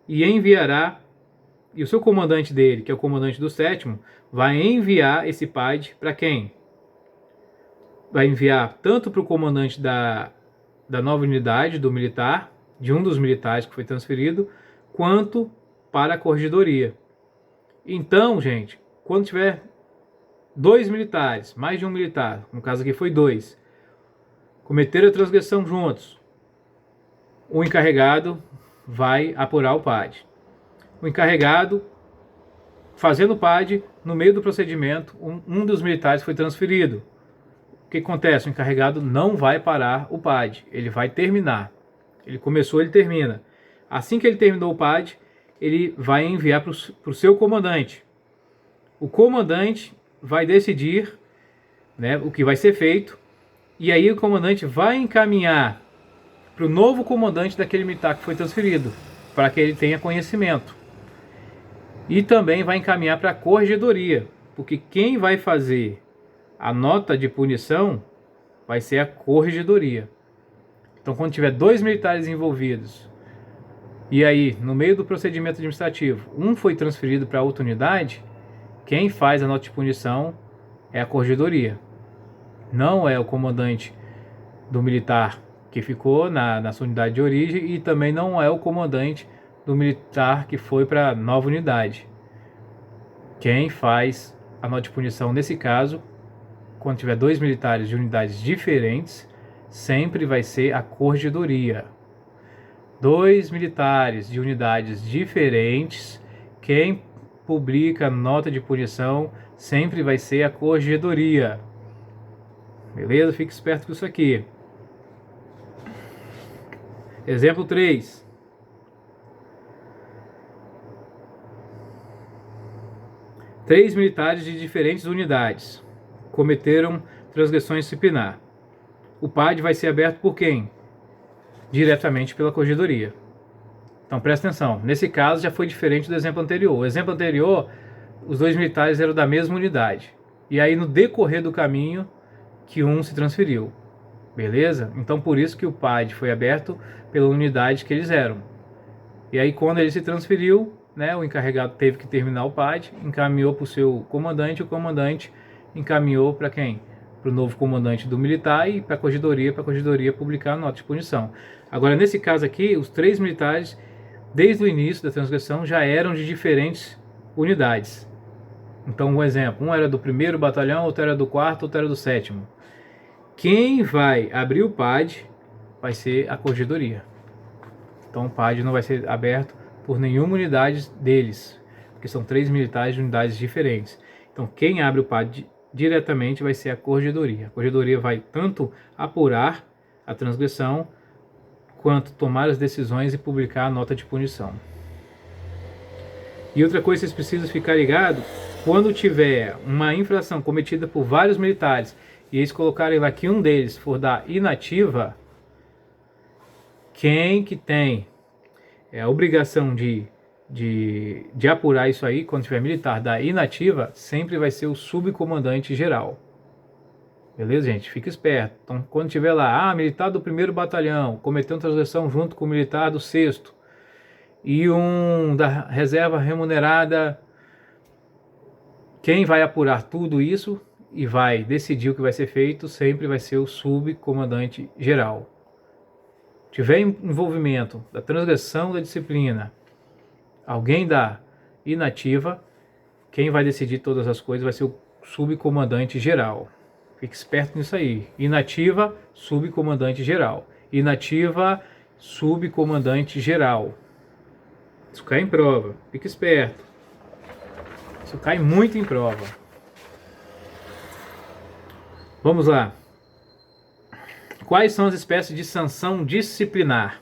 e enviará, e o seu comandante dele, que é o comandante do 7º, vai enviar esse PAD para quem? Vai enviar tanto para o comandante da nova unidade do militar, de um dos militares que foi transferido, quanto para a corregedoria. Então, gente, quando tiver 2 militares, mais de um militar, no caso aqui foi 2, cometeram a transgressão juntos, o encarregado vai apurar o PAD. O encarregado, fazendo o PAD, no meio do procedimento, um dos militares foi transferido. O que acontece? O encarregado não vai parar o PAD, ele vai terminar. Ele começou, ele termina. Assim que ele terminou o PAD, ele vai enviar para o seu comandante. O comandante vai decidir, né, o que vai ser feito, e aí o comandante vai encaminhar para o novo comandante daquele militar que foi transferido, para que ele tenha conhecimento. E também vai encaminhar para a corregedoria, porque quem vai fazer a nota de punição vai ser a corregedoria. Então, quando tiver 2 militares envolvidos, e aí, no meio do procedimento administrativo, um foi transferido para outra unidade, quem faz a nota de punição é a corregedoria. Não é o comandante do militar que ficou na sua unidade de origem e também não é o comandante do militar que foi para a nova unidade. Quem faz a nota de punição nesse caso, quando tiver 2 militares de unidades diferentes, sempre vai ser a corregedoria. 2 militares de unidades diferentes, quem publica a nota de punição sempre vai ser a corregedoria. Beleza? Fique esperto com isso aqui. Exemplo 3. Três militares de diferentes unidades cometeram transgressões disciplinar. O PAD vai ser aberto por quem? Diretamente pela corregedoria. Então presta atenção, nesse caso já foi diferente do exemplo anterior. O exemplo anterior, os 2 militares eram da mesma unidade. E aí no decorrer do caminho que um se transferiu. Beleza? Então por isso que o PAD foi aberto pela unidade que eles eram. E aí quando ele se transferiu, né, o encarregado teve que terminar o PAD, encaminhou para o seu comandante, o comandante encaminhou para quem? Para o novo comandante do militar e para a corregedoria publicar a nota de punição. Agora, nesse caso aqui, os 3 militares, desde o início da transgressão, já eram de diferentes unidades. Então, um exemplo, um era do 1º batalhão, outro era do 4º, outro era do 7º. Quem vai abrir o PAD vai ser a corregedoria. Então o PAD não vai ser aberto por nenhuma unidade deles, porque são 3 militares de unidades diferentes. Então quem abre o PAD diretamente vai ser a corregedoria. A corregedoria vai tanto apurar a transgressão, quanto tomar as decisões e publicar a nota de punição. E outra coisa que vocês precisam ficar ligados, quando tiver uma infração cometida por vários militares, e eles colocarem lá que um deles for da inativa, quem que tem a obrigação de apurar isso aí, quando tiver militar da inativa, sempre vai ser o subcomandante geral. Beleza, gente? Fica esperto. Então, quando tiver lá, militar do 1º batalhão, cometendo transgressão junto com o militar do 6º, e um da reserva remunerada, quem vai apurar tudo isso e vai decidir o que vai ser feito, sempre vai ser o subcomandante geral. Tiver envolvimento da transgressão da disciplina, alguém da inativa, quem vai decidir todas as coisas vai ser o subcomandante geral. Fique esperto nisso aí. Inativa, subcomandante geral. Inativa, subcomandante geral. Isso cai em prova. Fique esperto. Isso cai muito em prova. Vamos lá. Quais são as espécies de sanção disciplinar?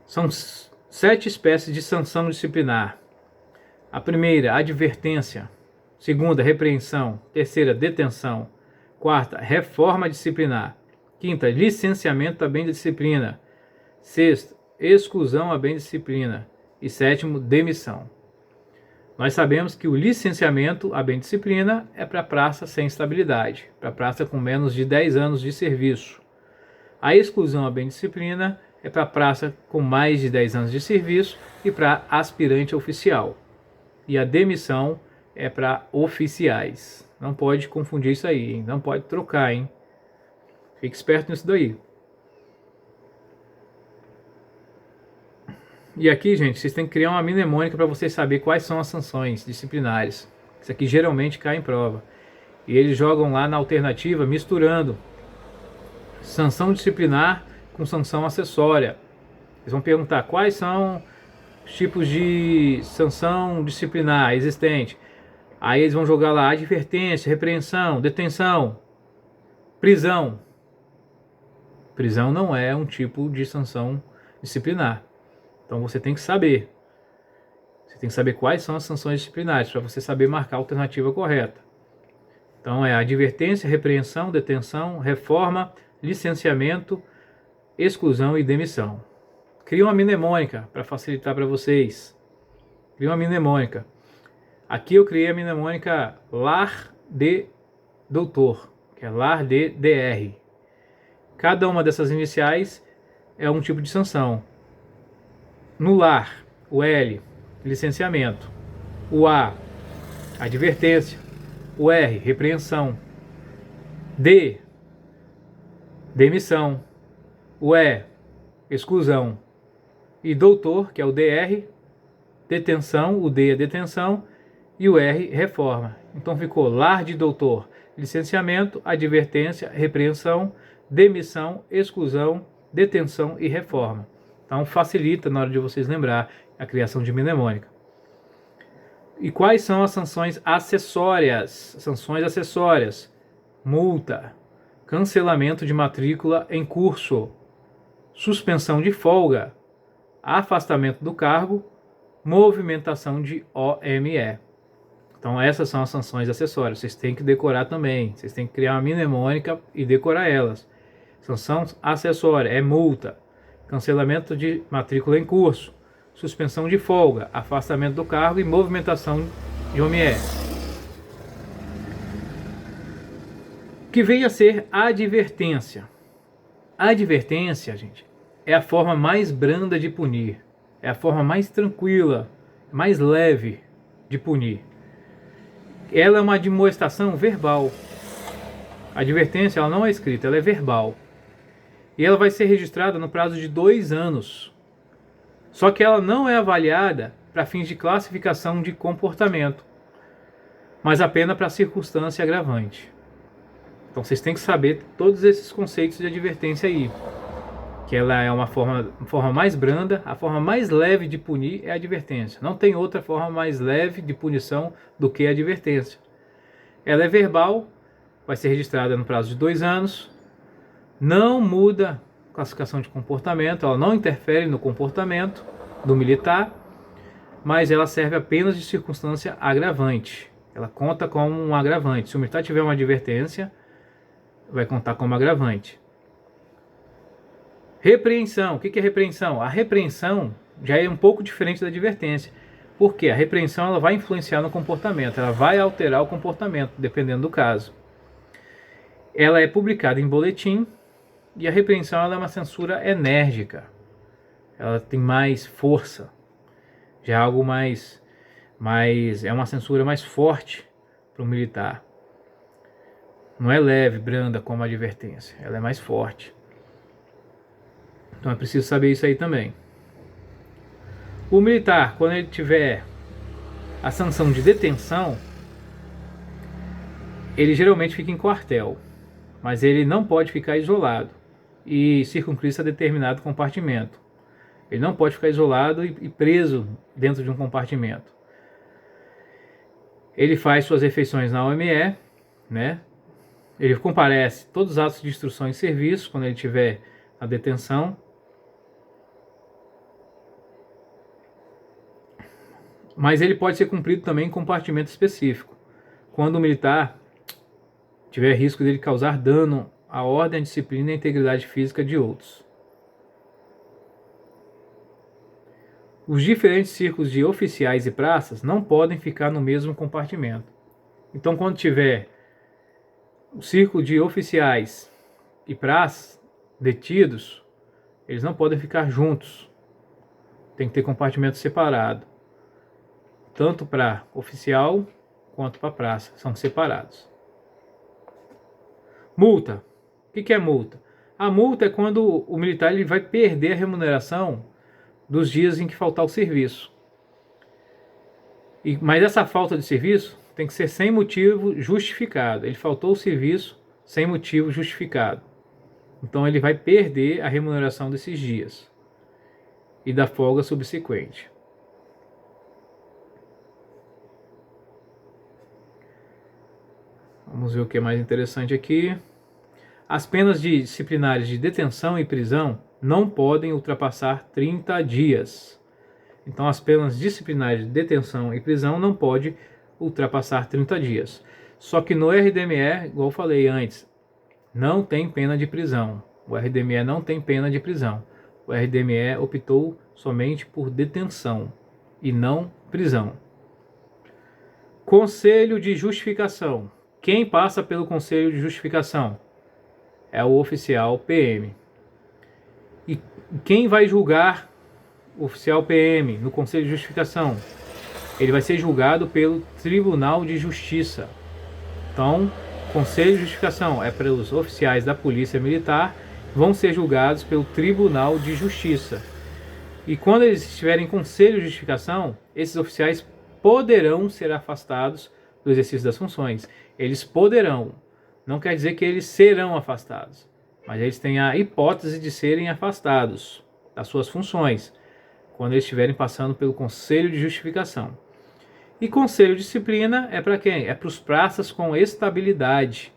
São 7 espécies de sanção disciplinar. A primeira, advertência. Segunda, repreensão. Terceira, detenção. Quarta, reforma disciplinar. Quinta, licenciamento a bem da disciplina. Sexta, exclusão a bem da disciplina. E sétimo, demissão. Nós sabemos que o licenciamento a bem da disciplina é para praça sem estabilidade, para praça com menos de 10 anos de serviço. A exclusão a bem da disciplina é para praça com mais de 10 anos de serviço e para aspirante oficial. E a demissão é para oficiais. Não pode confundir isso aí, hein? Não pode trocar, hein? Fique esperto nisso daí. E aqui, gente, vocês têm que criar uma mnemônica para vocês saberem quais são as sanções disciplinares. Isso aqui geralmente cai em prova. E eles jogam lá na alternativa misturando sanção disciplinar com sanção acessória. Eles vão perguntar quais são os tipos de sanção disciplinar existente. Aí eles vão jogar lá advertência, repreensão, detenção, prisão. Prisão não é um tipo de sanção disciplinar. Então você tem que saber. Você tem que saber quais são as sanções disciplinares para você saber marcar a alternativa correta. Então é advertência, repreensão, detenção, reforma, licenciamento, exclusão e demissão. Cria uma mnemônica para facilitar para vocês. Cria uma mnemônica. Aqui eu criei a mnemônica LAR de doutor, que é LAR de DR. Cada uma dessas iniciais é um tipo de sanção. No LAR, o L, licenciamento. O A, advertência. O R, repreensão. D, demissão. O E, exclusão. E doutor, que é o DR, detenção. O D é detenção. E o R, reforma. Então ficou LAR de doutor, licenciamento, advertência, repreensão, demissão, exclusão, detenção e reforma. Então facilita na hora de vocês lembrar a criação de mnemônica. E quais são as sanções acessórias? Sanções acessórias: multa, cancelamento de matrícula em curso, suspensão de folga, afastamento do cargo, movimentação de OME. Então essas são as sanções acessórias. Vocês têm que decorar também. Vocês têm que criar uma mnemônica e decorar elas. Sanção acessória é multa, cancelamento de matrícula em curso, suspensão de folga, afastamento do cargo e movimentação de OME. Que vem a ser a advertência. A advertência, gente, é a forma mais branda de punir. É a forma mais tranquila, mais leve de punir. Ela é uma admoestação verbal. A advertência ela não é escrita, ela é verbal. E ela vai ser registrada no prazo de 2 anos. Só que ela não é avaliada para fins de classificação de comportamento. mas a pena para circunstância agravante. Então vocês têm que saber todos esses conceitos de advertência aí. Que ela é uma forma mais branda, a forma mais leve de punir é a advertência. Não tem outra forma mais leve de punição do que a advertência. Ela é verbal, vai ser registrada no prazo de 2 anos, não muda a classificação de comportamento, ela não interfere no comportamento do militar, mas ela serve apenas de circunstância agravante. Ela conta como um agravante. Se o militar tiver uma advertência, vai contar como agravante. Repreensão. O que é repreensão? A repreensão já é um pouco diferente da advertência. Porque a repreensão ela vai influenciar no comportamento, ela vai alterar o comportamento, dependendo do caso. Ela é publicada em boletim e a repreensão ela é uma censura enérgica. Ela tem mais força. Já é algo mais é uma censura mais forte para o militar. Não é leve, branda como a advertência, ela é mais forte. Então é preciso saber isso aí também. O militar, quando ele tiver a sanção de detenção, ele geralmente fica em quartel, mas ele não pode ficar isolado e circunscrito a determinado compartimento. Ele não pode ficar isolado e preso dentro de um compartimento. Ele faz suas refeições na OME, né? Ele comparece todos os atos de instrução e serviço quando ele estiver na detenção. Mas ele pode ser cumprido também em compartimento específico, quando o militar tiver risco de causar dano à ordem, à disciplina e à integridade física de outros. Os diferentes círculos de oficiais e praças não podem ficar no mesmo compartimento. Então, quando tiver o círculo de oficiais e praças detidos, eles não podem ficar juntos. Tem que ter compartimento separado. Tanto para oficial quanto para praça. São separados. Multa. O que é multa? A multa é quando o militar ele vai perder a remuneração dos dias em que faltar o serviço. Mas essa falta de serviço tem que ser sem motivo justificado. Ele faltou o serviço sem motivo justificado. Então ele vai perder a remuneração desses dias e da folga subsequente. Vamos ver o que é mais interessante aqui. As penas disciplinares de detenção e prisão não podem ultrapassar 30 dias. Então as penas disciplinares de detenção e prisão não podem ultrapassar 30 dias. Só que no RDME, igual eu falei antes, não tem pena de prisão. O RDME não tem pena de prisão. O RDME optou somente por detenção e não prisão. Conselho de justificação. Quem passa pelo conselho de justificação? É o oficial PM. E quem vai julgar o oficial PM no conselho de justificação? Ele vai ser julgado pelo Tribunal de Justiça. Então, conselho de justificação é para os oficiais da Polícia Militar, vão ser julgados pelo Tribunal de Justiça. E quando eles estiverem em conselho de justificação, esses oficiais poderão ser afastados do exercício das funções. Eles poderão. Não quer dizer que eles serão afastados, mas eles têm a hipótese de serem afastados das suas funções, quando eles estiverem passando pelo conselho de justificação. E conselho de disciplina é para quem? É para os praças com estabilidade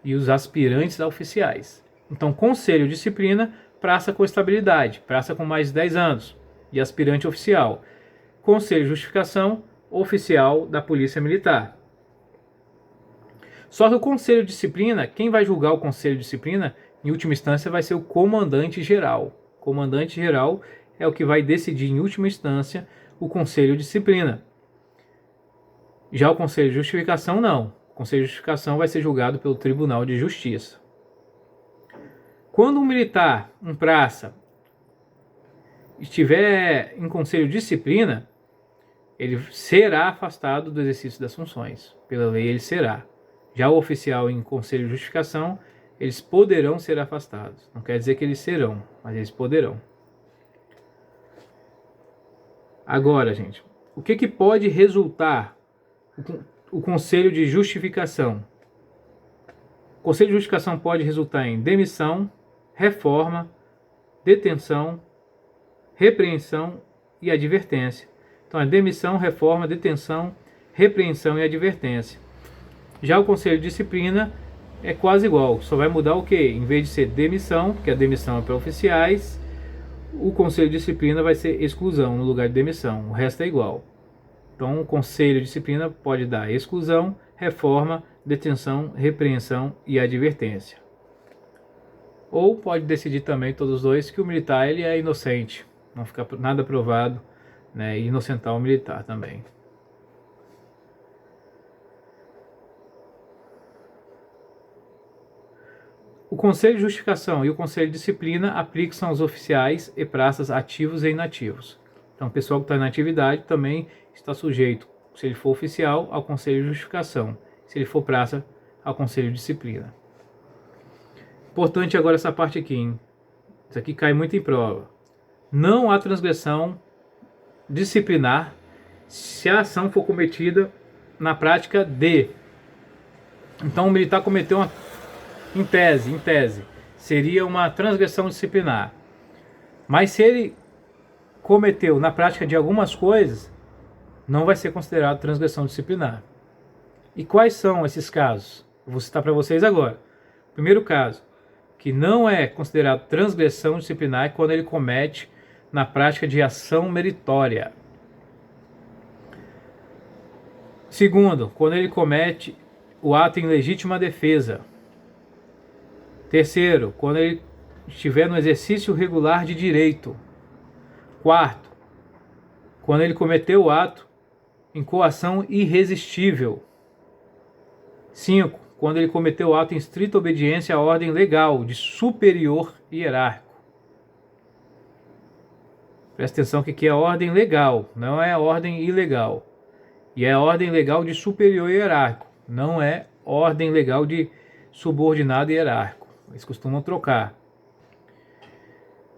e os aspirantes a oficiais. Então, conselho de disciplina, praça com estabilidade, praça com mais de 10 anos e aspirante oficial. Conselho de justificação, oficial da Polícia Militar. Só que o conselho de disciplina, quem vai julgar o conselho de disciplina, em última instância, vai ser o comandante-geral. O comandante-geral é o que vai decidir, em última instância, o conselho de disciplina. Já o conselho de justificação, não. O conselho de justificação vai ser julgado pelo Tribunal de Justiça. Quando um militar, um praça, estiver em conselho de disciplina, ele será afastado do exercício das funções. Pela lei, ele será. Já o oficial em conselho de justificação, eles poderão ser afastados. Não quer dizer que eles serão, mas eles poderão. Agora, gente, o que pode resultar? o conselho de justificação. O conselho de justificação pode resultar em demissão, reforma, detenção, repreensão e advertência. Então é demissão, reforma, detenção, repreensão e advertência. Já o conselho de disciplina é quase igual, só vai mudar o quê? Em vez de ser demissão, porque a demissão é para oficiais, o conselho de disciplina vai ser exclusão no lugar de demissão, o resto é igual. Então o conselho de disciplina pode dar exclusão, reforma, detenção, repreensão e advertência. Ou pode decidir também todos os dois que o militar ele é inocente, não fica nada provado, né, e inocentar o militar também. O conselho de justificação e o conselho de disciplina aplicam aos oficiais e praças ativos e inativos. Então o pessoal que está na atividade também está sujeito, se ele for oficial, ao conselho de justificação, se ele for praça, ao conselho de disciplina. Importante agora essa parte aqui, hein? Isso aqui cai muito em prova. Não há transgressão disciplinar se a ação for cometida na prática de. Então o militar cometeu uma, em tese, seria uma transgressão disciplinar. Mas se ele cometeu na prática de algumas coisas, não vai ser considerado transgressão disciplinar. E quais são esses casos? Eu vou citar para vocês agora. Primeiro caso, que não é considerado transgressão disciplinar é quando ele comete na prática de ação meritória. Segundo, quando ele comete o ato em legítima defesa. Terceiro, quando ele estiver no exercício regular de direito. Quarto, quando ele cometeu o ato em coação irresistível. 5. Quando ele cometeu o ato em estrita obediência à ordem legal de superior hierárquico. Presta atenção que aqui é ordem legal, não é ordem ilegal. E é ordem legal de superior hierárquico, não é ordem legal de subordinado hierárquico. Eles costumam trocar.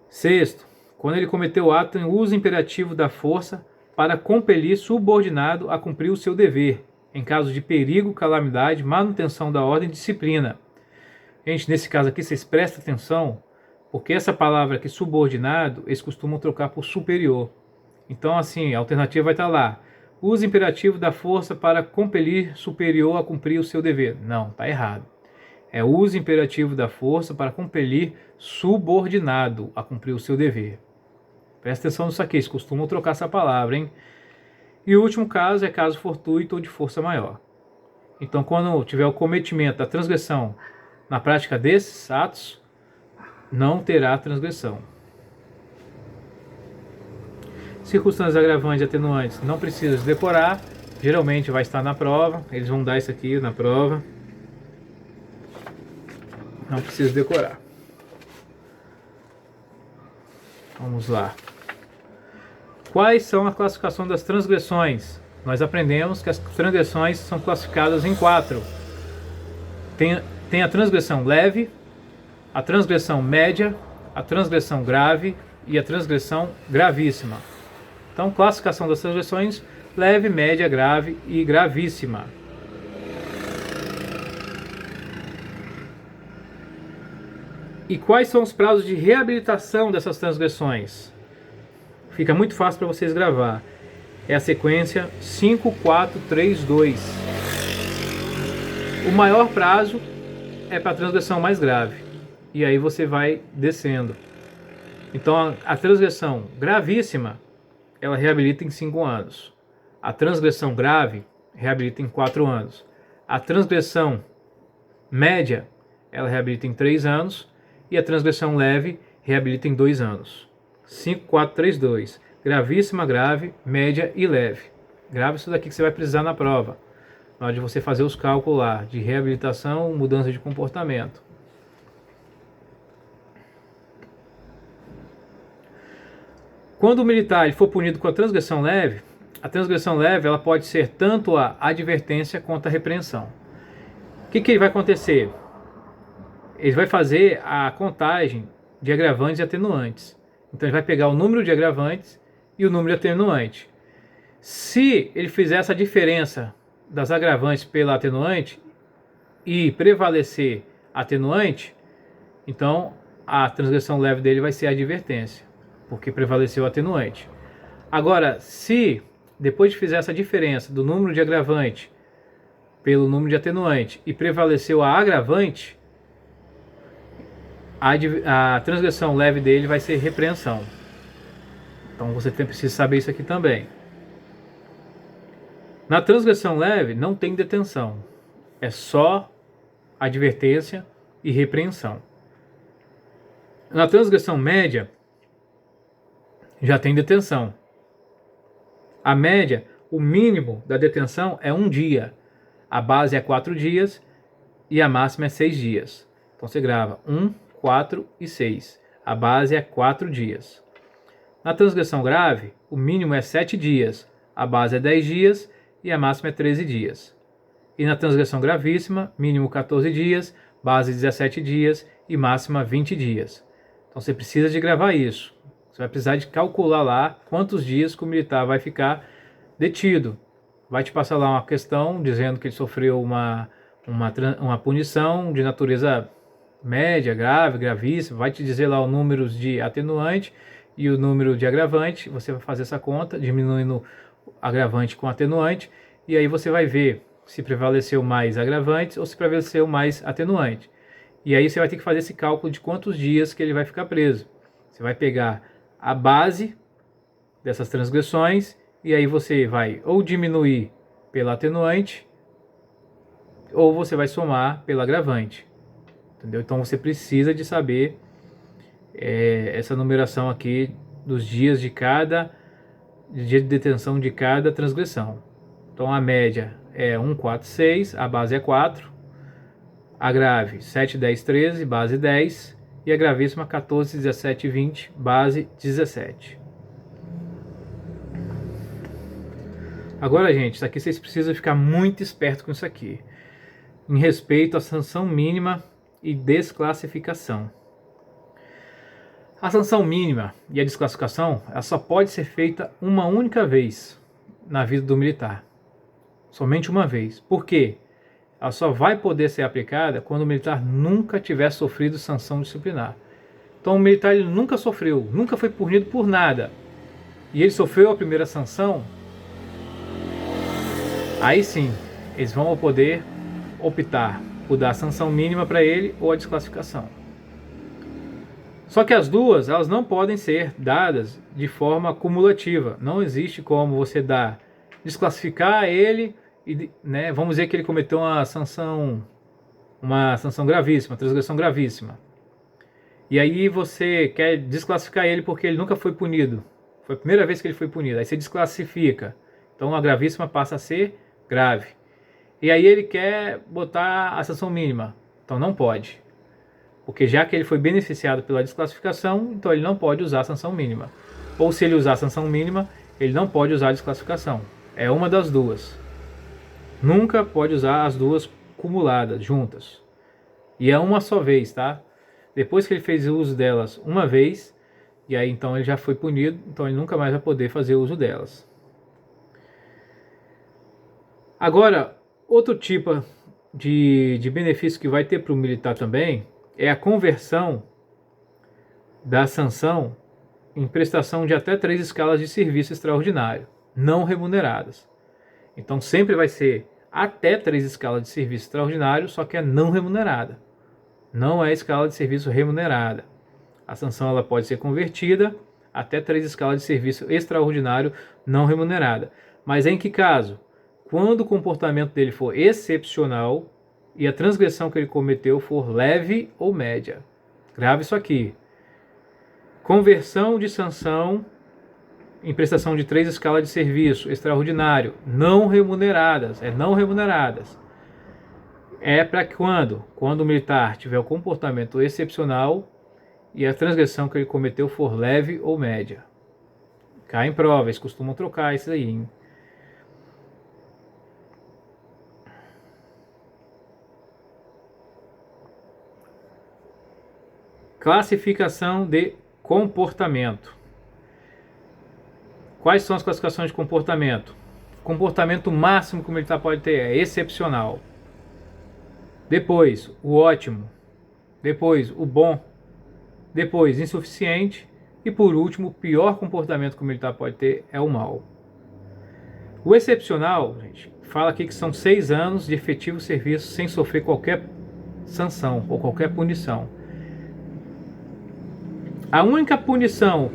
Sexto, quando ele cometeu o ato em uso imperativo da força para compelir subordinado a cumprir o seu dever, em caso de perigo, calamidade, manutenção da ordem e disciplina. Gente, nesse caso aqui, vocês prestem atenção, porque essa palavra aqui, subordinado, eles costumam trocar por superior. Então, assim, a alternativa vai estar lá. Uso imperativo da força para compelir superior a cumprir o seu dever. Não, está errado. É uso imperativo da força para compelir subordinado a cumprir o seu dever. Presta atenção nisso aqui, eles costumam trocar essa palavra, hein? E o último caso é caso fortuito ou de força maior. Então, quando tiver o cometimento da transgressão na prática desses atos, não terá transgressão. Circunstâncias agravantes e atenuantes não precisa decorar, geralmente vai estar na prova, eles vão dar isso aqui na prova. Não precisa decorar. Vamos lá. Quais são a classificação das transgressões? Nós aprendemos que as transgressões são classificadas em 4. Tem a transgressão leve, a transgressão média, a transgressão grave e a transgressão gravíssima. Então, classificação das transgressões: leve, média, grave e gravíssima. E quais são os prazos de reabilitação dessas transgressões? Fica muito fácil para vocês gravar. É a sequência 5, 4, 3, 2. O maior prazo é para a transgressão mais grave. E aí você vai descendo. Então a transgressão gravíssima, ela reabilita em 5 anos. A transgressão grave reabilita em 4 anos. A transgressão média, ela reabilita em 3 anos. E a transgressão leve reabilita em 2 anos. 5, 4, 3, 2. Gravíssima, grave, média e leve. Grave isso daqui que você vai precisar na prova. Na hora de você fazer os cálculos lá de reabilitação, mudança de comportamento. Quando o militar ele for punido com a transgressão leve ela pode ser tanto a advertência quanto a repreensão. O que ele vai acontecer? Ele vai fazer a contagem de agravantes e atenuantes. Então ele vai pegar o número de agravantes e o número de atenuante. Se ele fizer essa diferença das agravantes pela atenuante e prevalecer a atenuante, então a transgressão leve dele vai ser a advertência, porque prevaleceu a atenuante. Agora, se depois de fizer essa diferença do número de agravante pelo número de atenuante e prevaleceu a agravante, a transgressão leve dele vai ser repreensão. Então você precisa saber isso aqui também. Na transgressão leve não tem detenção, é só advertência e repreensão. Na transgressão média já tem detenção. A média, o mínimo da detenção é 1 dia, a base é 4 dias e a máxima é 6 dias. Então você grava 1, 4 e 6. A base é 4 dias. Na transgressão grave, o mínimo é 7 dias, a base é 10 dias e a máxima é 13 dias. E na transgressão gravíssima, mínimo 14 dias, base 17 dias e máxima 20 dias. Então você precisa de gravar isso. Você vai precisar de calcular lá quantos dias que o militar vai ficar detido. Vai te passar lá uma questão dizendo que ele sofreu uma punição de natureza média, grave, gravíssima. Vai te dizer lá o número de atenuante e o número de agravante. Você vai fazer essa conta, diminuindo agravante com atenuante. E aí você vai ver se prevaleceu mais agravante ou se prevaleceu mais atenuante. E aí você vai ter que fazer esse cálculo de quantos dias que ele vai ficar preso. Você vai pegar a base dessas transgressões e aí você vai ou diminuir pela atenuante ou você vai somar pela agravante. Entendeu? Então você precisa de saber essa numeração aqui dos dias de dia de detenção de cada transgressão. Então a média é 1, 4, 6, a base é 4, a grave 7, 10, 13, base 10 e a gravíssima 14, 17 e 20, base 17. Agora, gente, isso aqui vocês precisam ficar muito esperto com isso aqui, em respeito à sanção mínima e desclassificação. A sanção mínima e a desclassificação, ela só pode ser feita uma única vez na vida do militar. Somente uma vez. Por quê? Ela só vai poder ser aplicada quando o militar nunca tiver sofrido sanção disciplinar. Então o militar ele nunca sofreu, nunca foi punido por nada, e ele sofreu a primeira sanção, aí sim, eles vão poder optar por dar a sanção mínima para ele ou a desclassificação. Só que as duas, elas não podem ser dadas de forma cumulativa. Não existe como você desclassificar ele e, vamos dizer que ele cometeu uma sanção gravíssima, transgressão gravíssima. E aí você quer desclassificar ele porque ele nunca foi punido. Foi a primeira vez que ele foi punido. Aí você desclassifica. Então a gravíssima passa a ser grave. E aí ele quer botar a sanção mínima. Então não pode. Porque já que ele foi beneficiado pela desclassificação, então ele não pode usar a sanção mínima. Ou se ele usar a sanção mínima, ele não pode usar a desclassificação. É uma das duas. Nunca pode usar as duas cumuladas, juntas. E é uma só vez, tá? Depois que ele fez o uso delas uma vez, e aí então ele já foi punido, então ele nunca mais vai poder fazer uso delas. Agora, outro tipo de benefício que vai ter para o militar também é a conversão da sanção em prestação de até 3 escalas de serviço extraordinário, não remuneradas. Então sempre vai ser até 3 escalas de serviço extraordinário, só que é não remunerada. Não é escala de serviço remunerada. A sanção ela pode ser convertida até 3 escalas de serviço extraordinário não remunerada. Mas em que caso? Quando o comportamento dele for excepcional e a transgressão que ele cometeu for leve ou média. Grave isso aqui. Conversão de sanção em prestação de 3 escalas de serviço extraordinário não remuneradas. Não remuneradas. É para quando? Quando o militar tiver o comportamento excepcional e a transgressão que ele cometeu for leve ou média. Cai em prova, eles costumam trocar isso aí, hein? Classificação de comportamento. Quais são as classificações de comportamento? comportamento máximo que o militar pode ter é excepcional. Depois, o ótimo. Depois, o bom. Depois, insuficiente. E por último, o pior comportamento que o militar pode ter é o mal. O excepcional, gente, fala aqui que são 6 anos de efetivo serviço sem sofrer qualquer sanção ou qualquer punição. A única punição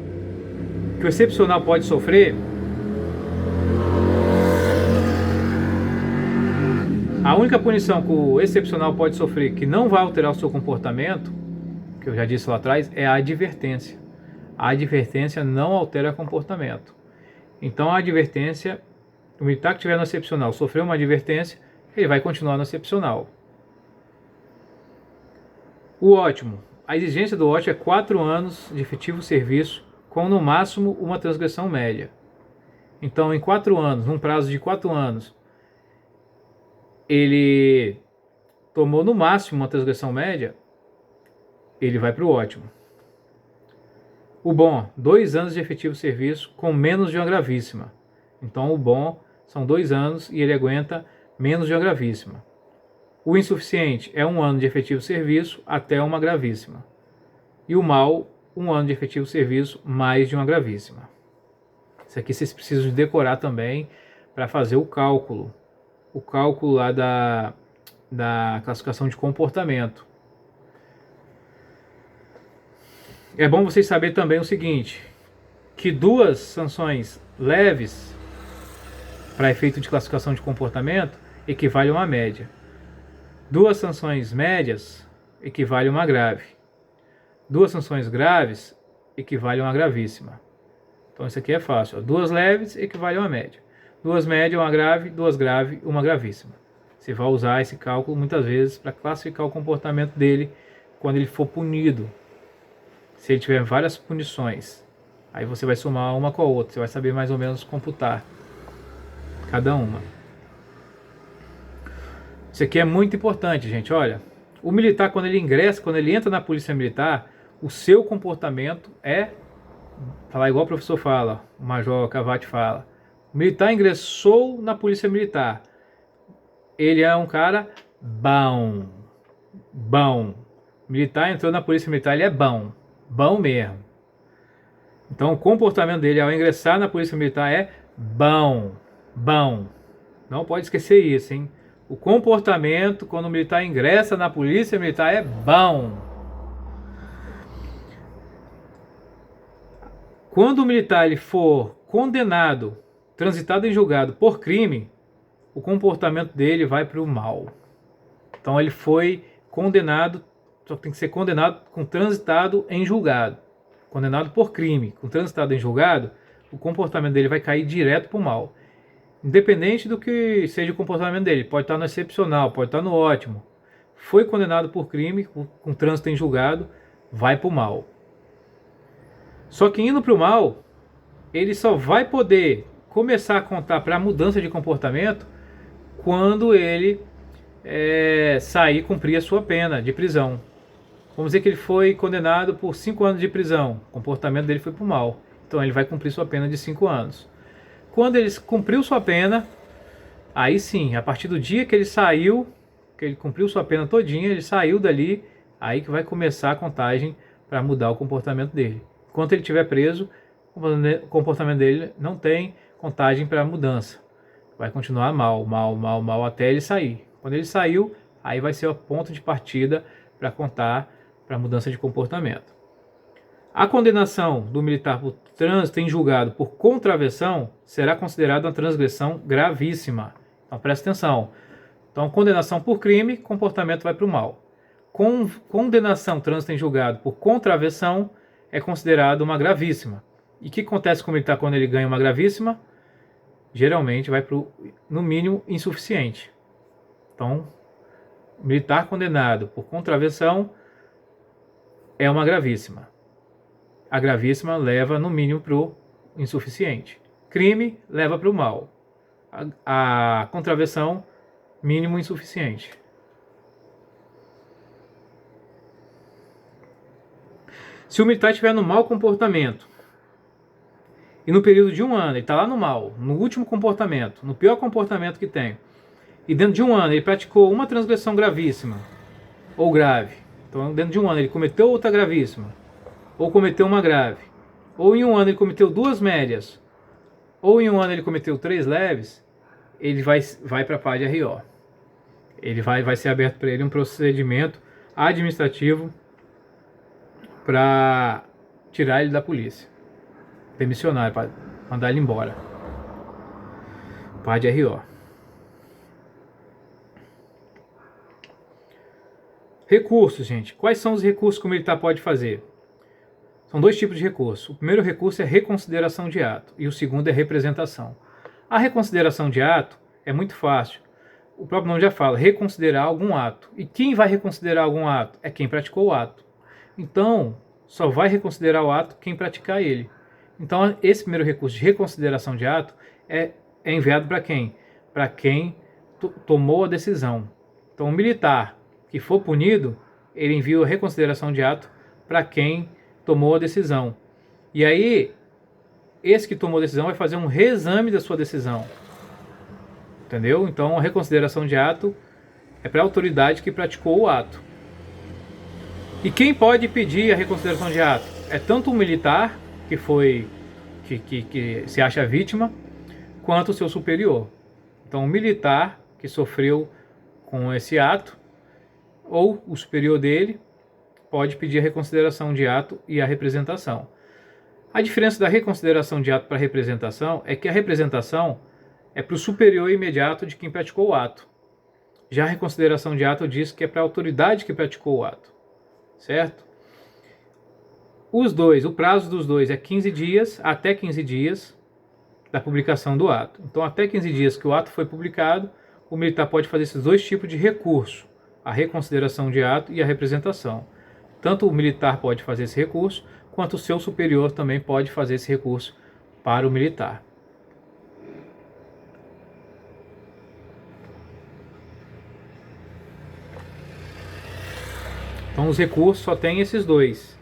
que o excepcional pode sofrer, a única punição que o excepcional pode sofrer que não vai alterar o seu comportamento, que eu já disse lá atrás, é a advertência. A advertência não altera comportamento. Então a advertência, o militar que estiver no excepcional sofreu uma advertência, ele vai continuar no excepcional. O ótimo. A exigência do ótimo é 4 anos de efetivo serviço, com no máximo uma transgressão média. Então, em 4 anos, num prazo de 4 anos, ele tomou no máximo uma transgressão média, ele vai para o ótimo. O bom, 2 anos de efetivo serviço com menos de uma gravíssima. Então, o bom são 2 anos e ele aguenta menos de uma gravíssima. O insuficiente é 1 ano de efetivo serviço até uma gravíssima. E o mal, 1 ano de efetivo serviço mais de uma gravíssima. Isso aqui vocês precisam de decorar também para fazer o cálculo. O cálculo lá da classificação de comportamento. É bom vocês saberem também o seguinte, que 2 sanções leves para efeito de classificação de comportamento equivalem a uma média. 2 sanções médias equivalem a uma grave. 2 sanções graves equivalem a uma gravíssima. Então isso aqui é fácil. 2 leves equivalem a uma média. 2 médias, uma grave, 2 graves, uma gravíssima. Você vai usar esse cálculo muitas vezes para classificar o comportamento dele quando ele for punido. Se ele tiver várias punições, aí você vai somar uma com a outra. Você vai saber mais ou menos computar cada uma. Isso aqui é muito importante, gente. Olha, o militar, quando ele ingressa, quando ele entra na polícia militar, o seu comportamento é falar igual o professor fala, o major Cavati fala. O militar ingressou na polícia militar. Ele é um cara bom. Bom. O militar entrou na polícia militar, ele é bom. Bom mesmo. Então o comportamento dele ao ingressar na polícia militar é bom. Bom. Não pode esquecer isso, hein? O comportamento quando o militar ingressa na polícia militar é bom. Quando o militar ele for condenado, transitado em julgado por crime, o comportamento dele vai para o mal. Então ele foi condenado, só tem que ser condenado com transitado em julgado. Condenado por crime, com transitado em julgado, o comportamento dele vai cair direto para o mal. Independente do que seja o comportamento dele, pode estar no excepcional, pode estar no ótimo. Foi condenado por crime, com trânsito em julgado, vai para o mal. Só que indo para o mal, ele só vai poder começar a contar para a mudança de comportamento quando ele sair e cumprir a sua pena de prisão. Vamos dizer que ele foi condenado por 5 anos de prisão, o comportamento dele foi para o mal. Então ele vai cumprir sua pena de 5 anos. Quando ele cumpriu sua pena, aí sim, a partir do dia que ele saiu, que ele cumpriu sua pena todinha, ele saiu dali, aí que vai começar a contagem para mudar o comportamento dele. Enquanto ele estiver preso, o comportamento dele não tem contagem para mudança. Vai continuar mal, mal, mal, mal até ele sair. Quando ele saiu, aí vai ser o ponto de partida para contar para mudança de comportamento. A condenação do militar por trânsito em julgado por contravenção será considerada uma transgressão gravíssima. Então presta atenção. Então condenação por crime, comportamento vai para o mal. Condenação trânsito em julgado por contravenção é considerado uma gravíssima. E o que acontece com o militar quando ele ganha uma gravíssima? Geralmente vai para o, no mínimo, insuficiente. Então, militar condenado por contravenção é uma gravíssima. A gravíssima leva, no mínimo, para o insuficiente. Crime leva para o mal. A contravenção, mínimo insuficiente. Se o militar estiver no mau comportamento, e no período de um ano ele está lá no mal, no último comportamento, no pior comportamento que tem, e dentro de um ano ele praticou uma transgressão gravíssima ou grave, então dentro de um ano ele cometeu outra gravíssima, ou cometeu uma grave, ou em um ano ele cometeu duas médias, ou em um ano ele cometeu três leves, ele vai para a pá de RO. Ele vai ser aberto para ele um procedimento administrativo para tirar ele da polícia, demissionário, para mandar ele embora. Pá de RO. Recursos, gente. Quais são os recursos que o militar pode fazer? São dois tipos de recurso. O primeiro recurso é reconsideração de ato e o segundo é representação. A reconsideração de ato é muito fácil. O próprio nome já fala, reconsiderar algum ato. E quem vai reconsiderar algum ato? É quem praticou o ato. Então, só vai reconsiderar o ato quem praticar ele. Então, esse primeiro recurso de reconsideração de ato é enviado para quem? Para quem tomou a decisão. Então, o militar que for punido, ele envia a reconsideração de ato para quem tomou a decisão. E aí, esse que tomou a decisão vai fazer um reexame da sua decisão. Entendeu? Então, a reconsideração de ato é para a autoridade que praticou o ato. E quem pode pedir a reconsideração de ato? É tanto o militar, que se acha vítima, quanto o seu superior. Então, o militar que sofreu com esse ato, ou o superior dele, pode pedir a reconsideração de ato e a representação. A diferença da reconsideração de ato para a representação é que a representação é para o superior imediato de quem praticou o ato. Já a reconsideração de ato diz que é para a autoridade que praticou o ato. Certo? Os dois, o prazo dos dois é 15 dias, até 15 dias da publicação do ato. Então, até 15 dias que o ato foi publicado, o militar pode fazer esses dois tipos de recurso, a reconsideração de ato e a representação. Tanto o militar pode fazer esse recurso, quanto o seu superior também pode fazer esse recurso para o militar. Então, os recursos só tem esses dois: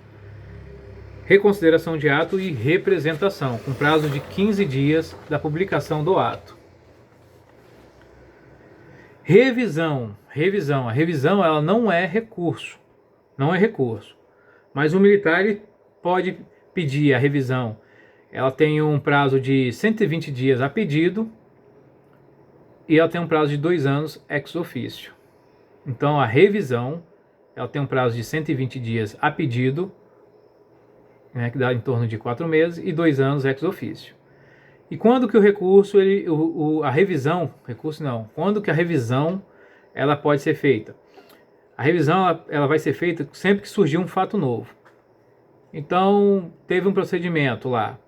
reconsideração de ato e representação, com prazo de 15 dias da publicação do ato. Revisão. A revisão ela não é recurso. Não é recurso. Mas o militar ele pode pedir a revisão. Ela tem um prazo de 120 dias a pedido e ela tem um prazo de 2 anos ex officio. Então, a revisão ela tem um prazo de 120 dias a pedido, né, que dá em torno de 4 meses, e 2 anos ex officio. E quando que o recurso, a revisão, recurso não, quando que a revisão ela pode ser feita? A revisão ela vai ser feita sempre que surgir um fato novo. Então, teve um procedimento lá,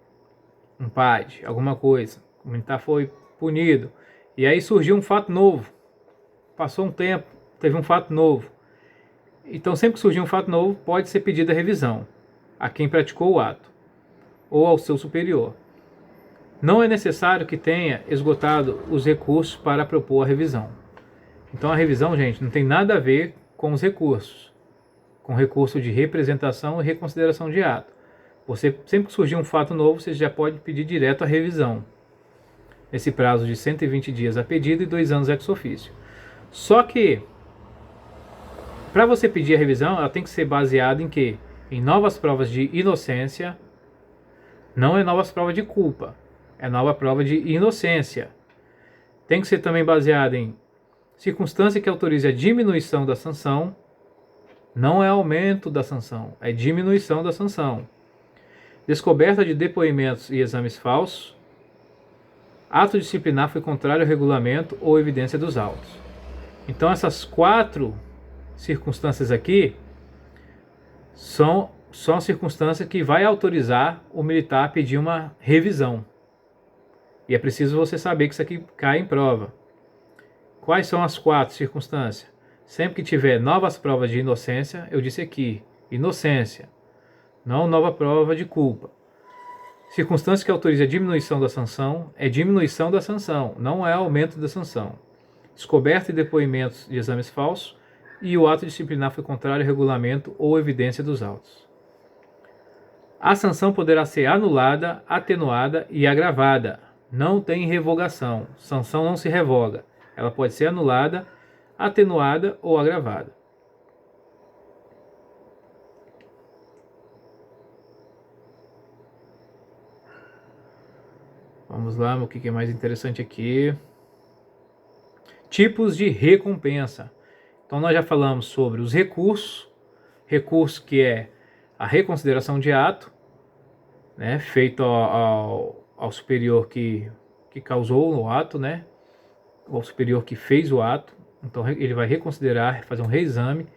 um PAD, alguma coisa, o militar foi punido, e aí surgiu um fato novo, passou um tempo, teve um fato novo. Então, sempre que surgir um fato novo, pode ser pedida a revisão a quem praticou o ato ou ao seu superior. Não é necessário que tenha esgotado os recursos para propor a revisão. Então, a revisão, gente, não tem nada a ver com os recursos, com recurso de representação e reconsideração de ato. Você, sempre que surgir um fato novo, você já pode pedir direto a revisão. Esse prazo de 120 dias a pedido e 2 anos ex officio. Só que, para você pedir a revisão, ela tem que ser baseada em quê? Em novas provas de inocência, não é novas provas de culpa, é nova prova de inocência. Tem que ser também baseada em circunstância que autorize a diminuição da sanção, não é aumento da sanção, é diminuição da sanção. Descoberta de depoimentos e exames falsos, ato disciplinar foi contrário ao regulamento ou evidência dos autos. Então, essas 4 circunstâncias aqui são circunstâncias que vai autorizar o militar a pedir uma revisão. E é preciso você saber que isso aqui cai em prova. Quais são as 4 circunstâncias? Sempre que tiver novas provas de inocência, eu disse aqui, inocência, não nova prova de culpa. Circunstância que autoriza a diminuição da sanção, é diminuição da sanção, não é aumento da sanção. Descoberta de depoimentos de exames falsos, e o ato disciplinar foi contrário ao regulamento ou evidência dos autos. A sanção poderá ser anulada, atenuada e agravada. Não tem revogação. Sanção não se revoga. Ela pode ser anulada, atenuada ou agravada. Vamos lá, o que é mais interessante aqui. Tipos de recompensa. Então nós já falamos sobre os recursos. Recurso que é a reconsideração de ato, né, feito ao superior que causou o ato, né, ao superior que fez o ato. Então ele vai reconsiderar, fazer um reexame.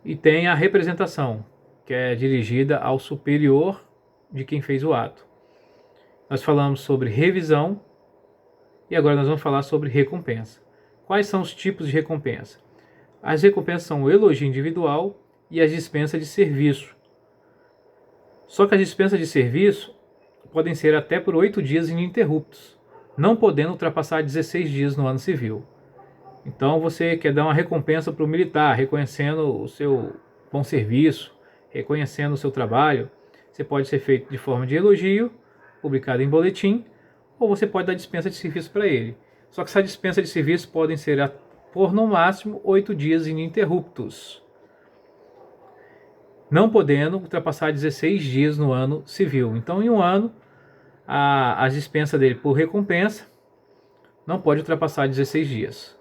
E tem a representação, que é dirigida ao superior de quem fez o ato. Nós falamos sobre revisão e agora nós vamos falar sobre recompensa. Quais são os tipos de recompensa? As recompensas são o elogio individual e as dispensas de serviço. Só que as dispensas de serviço podem ser até por 8 dias ininterruptos, não podendo ultrapassar 16 dias no ano civil. Então você quer dar uma recompensa para o militar, reconhecendo o seu bom serviço, reconhecendo o seu trabalho. Você pode ser feito de forma de elogio, publicado em boletim, ou você pode dar dispensa de serviço para ele. Só que essa dispensa de serviço podem ser por no máximo 8 dias ininterruptos, não podendo ultrapassar 16 dias no ano civil. Então em um ano, a dispensa dele por recompensa não pode ultrapassar 16 dias.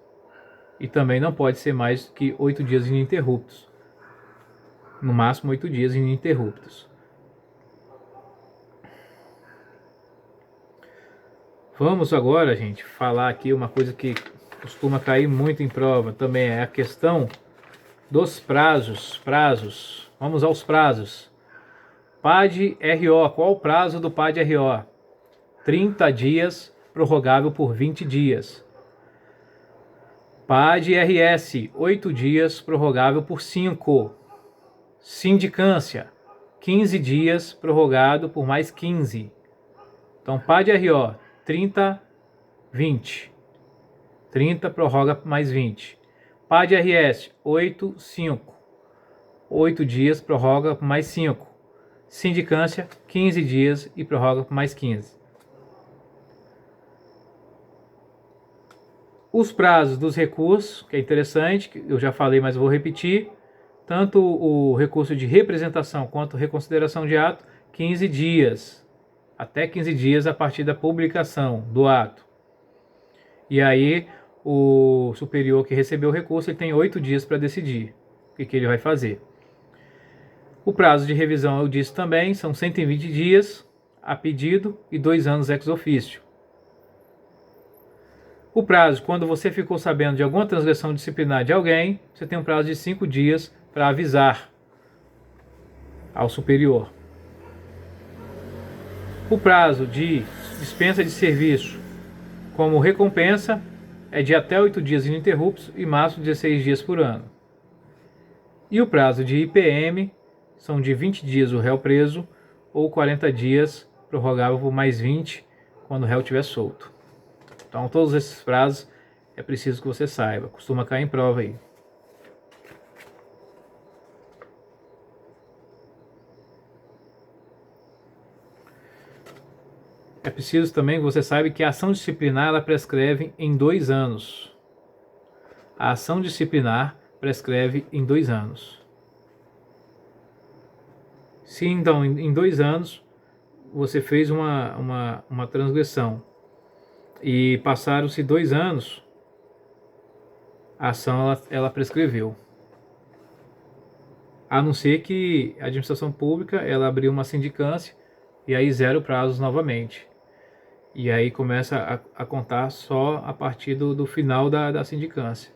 E também não pode ser mais que 8 dias ininterruptos. No máximo 8 dias ininterruptos. Vamos agora, gente, falar aqui uma coisa que costuma cair muito em prova também, é a questão dos prazos. Vamos aos prazos. PAD-RO, qual o prazo do PAD-RO? 30 dias, prorrogável por 20 dias. PAD-RS, 8 dias, prorrogável por 5. Sindicância, 15 dias, prorrogado por mais 15. Então, PAD-RO, 30, 20. 30, prorroga por mais 20. PAD-RS, 8, 5. 8 dias, prorroga por mais 5. Sindicância, 15 dias e prorroga por mais 15. Os prazos dos recursos, que é interessante, que eu já falei, mas vou repetir. Tanto o recurso de representação quanto reconsideração de ato, 15 dias. Até 15 dias a partir da publicação do ato. E aí, o superior que recebeu o recurso, ele tem 8 dias para decidir o que ele vai fazer. O prazo de revisão, eu disse também, são 120 dias a pedido e 2 anos ex officio. O prazo, quando você ficou sabendo de alguma transgressão disciplinar de alguém, você tem um prazo de 5 dias para avisar ao superior. O prazo de dispensa de serviço como recompensa é de até 8 dias ininterruptos e máximo 16 dias por ano. E o prazo de IPM são de 20 dias o réu preso ou 40 dias prorrogável por mais 20 quando o réu estiver solto. Então todos esses prazos é preciso que você saiba, costuma cair em prova aí. É preciso também que você saiba que a ação disciplinar ela prescreve em 2 anos. A ação disciplinar prescreve em 2 anos. Se então em 2 anos você fez uma transgressão e passaram-se 2 anos, a ação ela prescreveu. A não ser que a administração pública ela abriu uma sindicância e aí zera o prazo novamente. E aí começa a contar só a partir do final da sindicância.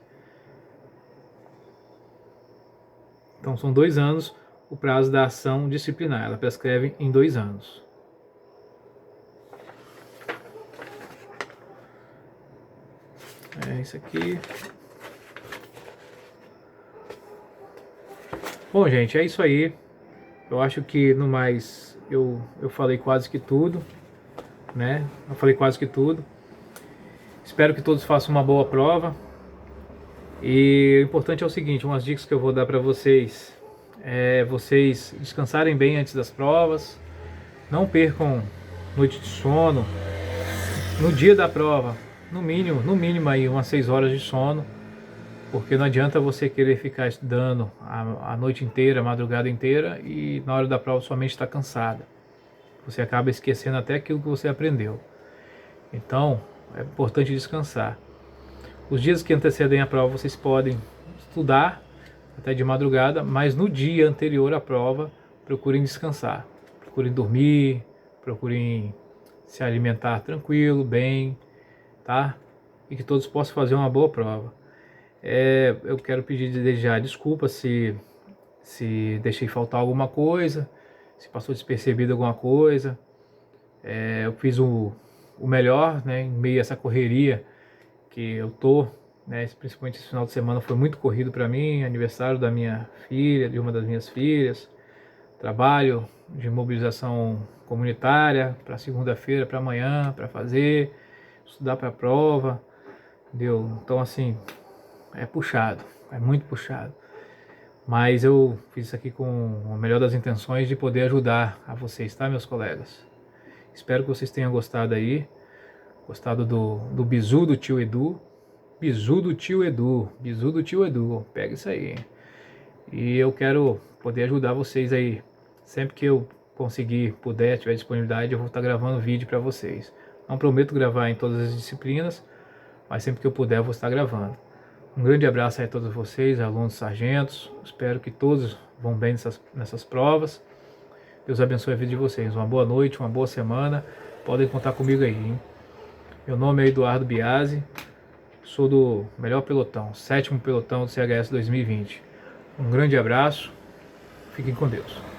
Então são 2 anos o prazo da ação disciplinar. Ela prescreve em 2 anos. É isso aqui. Bom, gente, é isso aí. Eu acho que no mais eu falei quase que tudo, né? Eu falei quase que tudo. Espero que todos façam uma boa prova. E o importante é o seguinte, umas dicas que eu vou dar para vocês. vocês descansarem bem antes das provas, não percam noite de sono. No dia da prova, no mínimo aí umas 6 horas de sono, porque não adianta você querer ficar estudando a noite inteira, a madrugada inteira, e na hora da prova sua mente está cansada. Você acaba esquecendo até aquilo que você aprendeu. Então, é importante descansar. Os dias que antecedem a prova vocês podem estudar até de madrugada, mas no dia anterior à prova, procurem descansar. Procurem dormir, procurem se alimentar tranquilo, bem, tá? E que todos possam fazer uma boa prova. Eu quero pedir desde já desculpa se deixei faltar alguma coisa, se passou despercebido alguma coisa. Eu fiz o melhor, né, em meio a essa correria que eu tô, né, principalmente esse final de semana foi muito corrido para mim, aniversário da minha filha, de uma das minhas filhas, trabalho de mobilização comunitária para segunda-feira, para amanhã, para fazer, estudar para a prova, entendeu? Então assim, é puxado, é muito puxado. Mas eu fiz isso aqui com a melhor das intenções de poder ajudar a vocês, tá, meus colegas? Espero que vocês tenham gostado aí, gostado do bizu do tio Edu. Bizu do tio Edu, bizu do tio Edu, pega isso aí. E eu quero poder ajudar vocês aí. Sempre que eu conseguir, puder, tiver disponibilidade, eu vou estar gravando vídeo para vocês. Não prometo gravar em todas as disciplinas, mas sempre que eu puder eu vou estar gravando. Um grande abraço aí a todos vocês, alunos, sargentos. Espero que todos vão bem nessas provas. Deus abençoe a vida de vocês. Uma boa noite, uma boa semana. Podem contar comigo aí, hein? Meu nome é Eduardo Biasi. Sou do melhor pelotão, 7º pelotão do CHS 2020. Um grande abraço. Fiquem com Deus.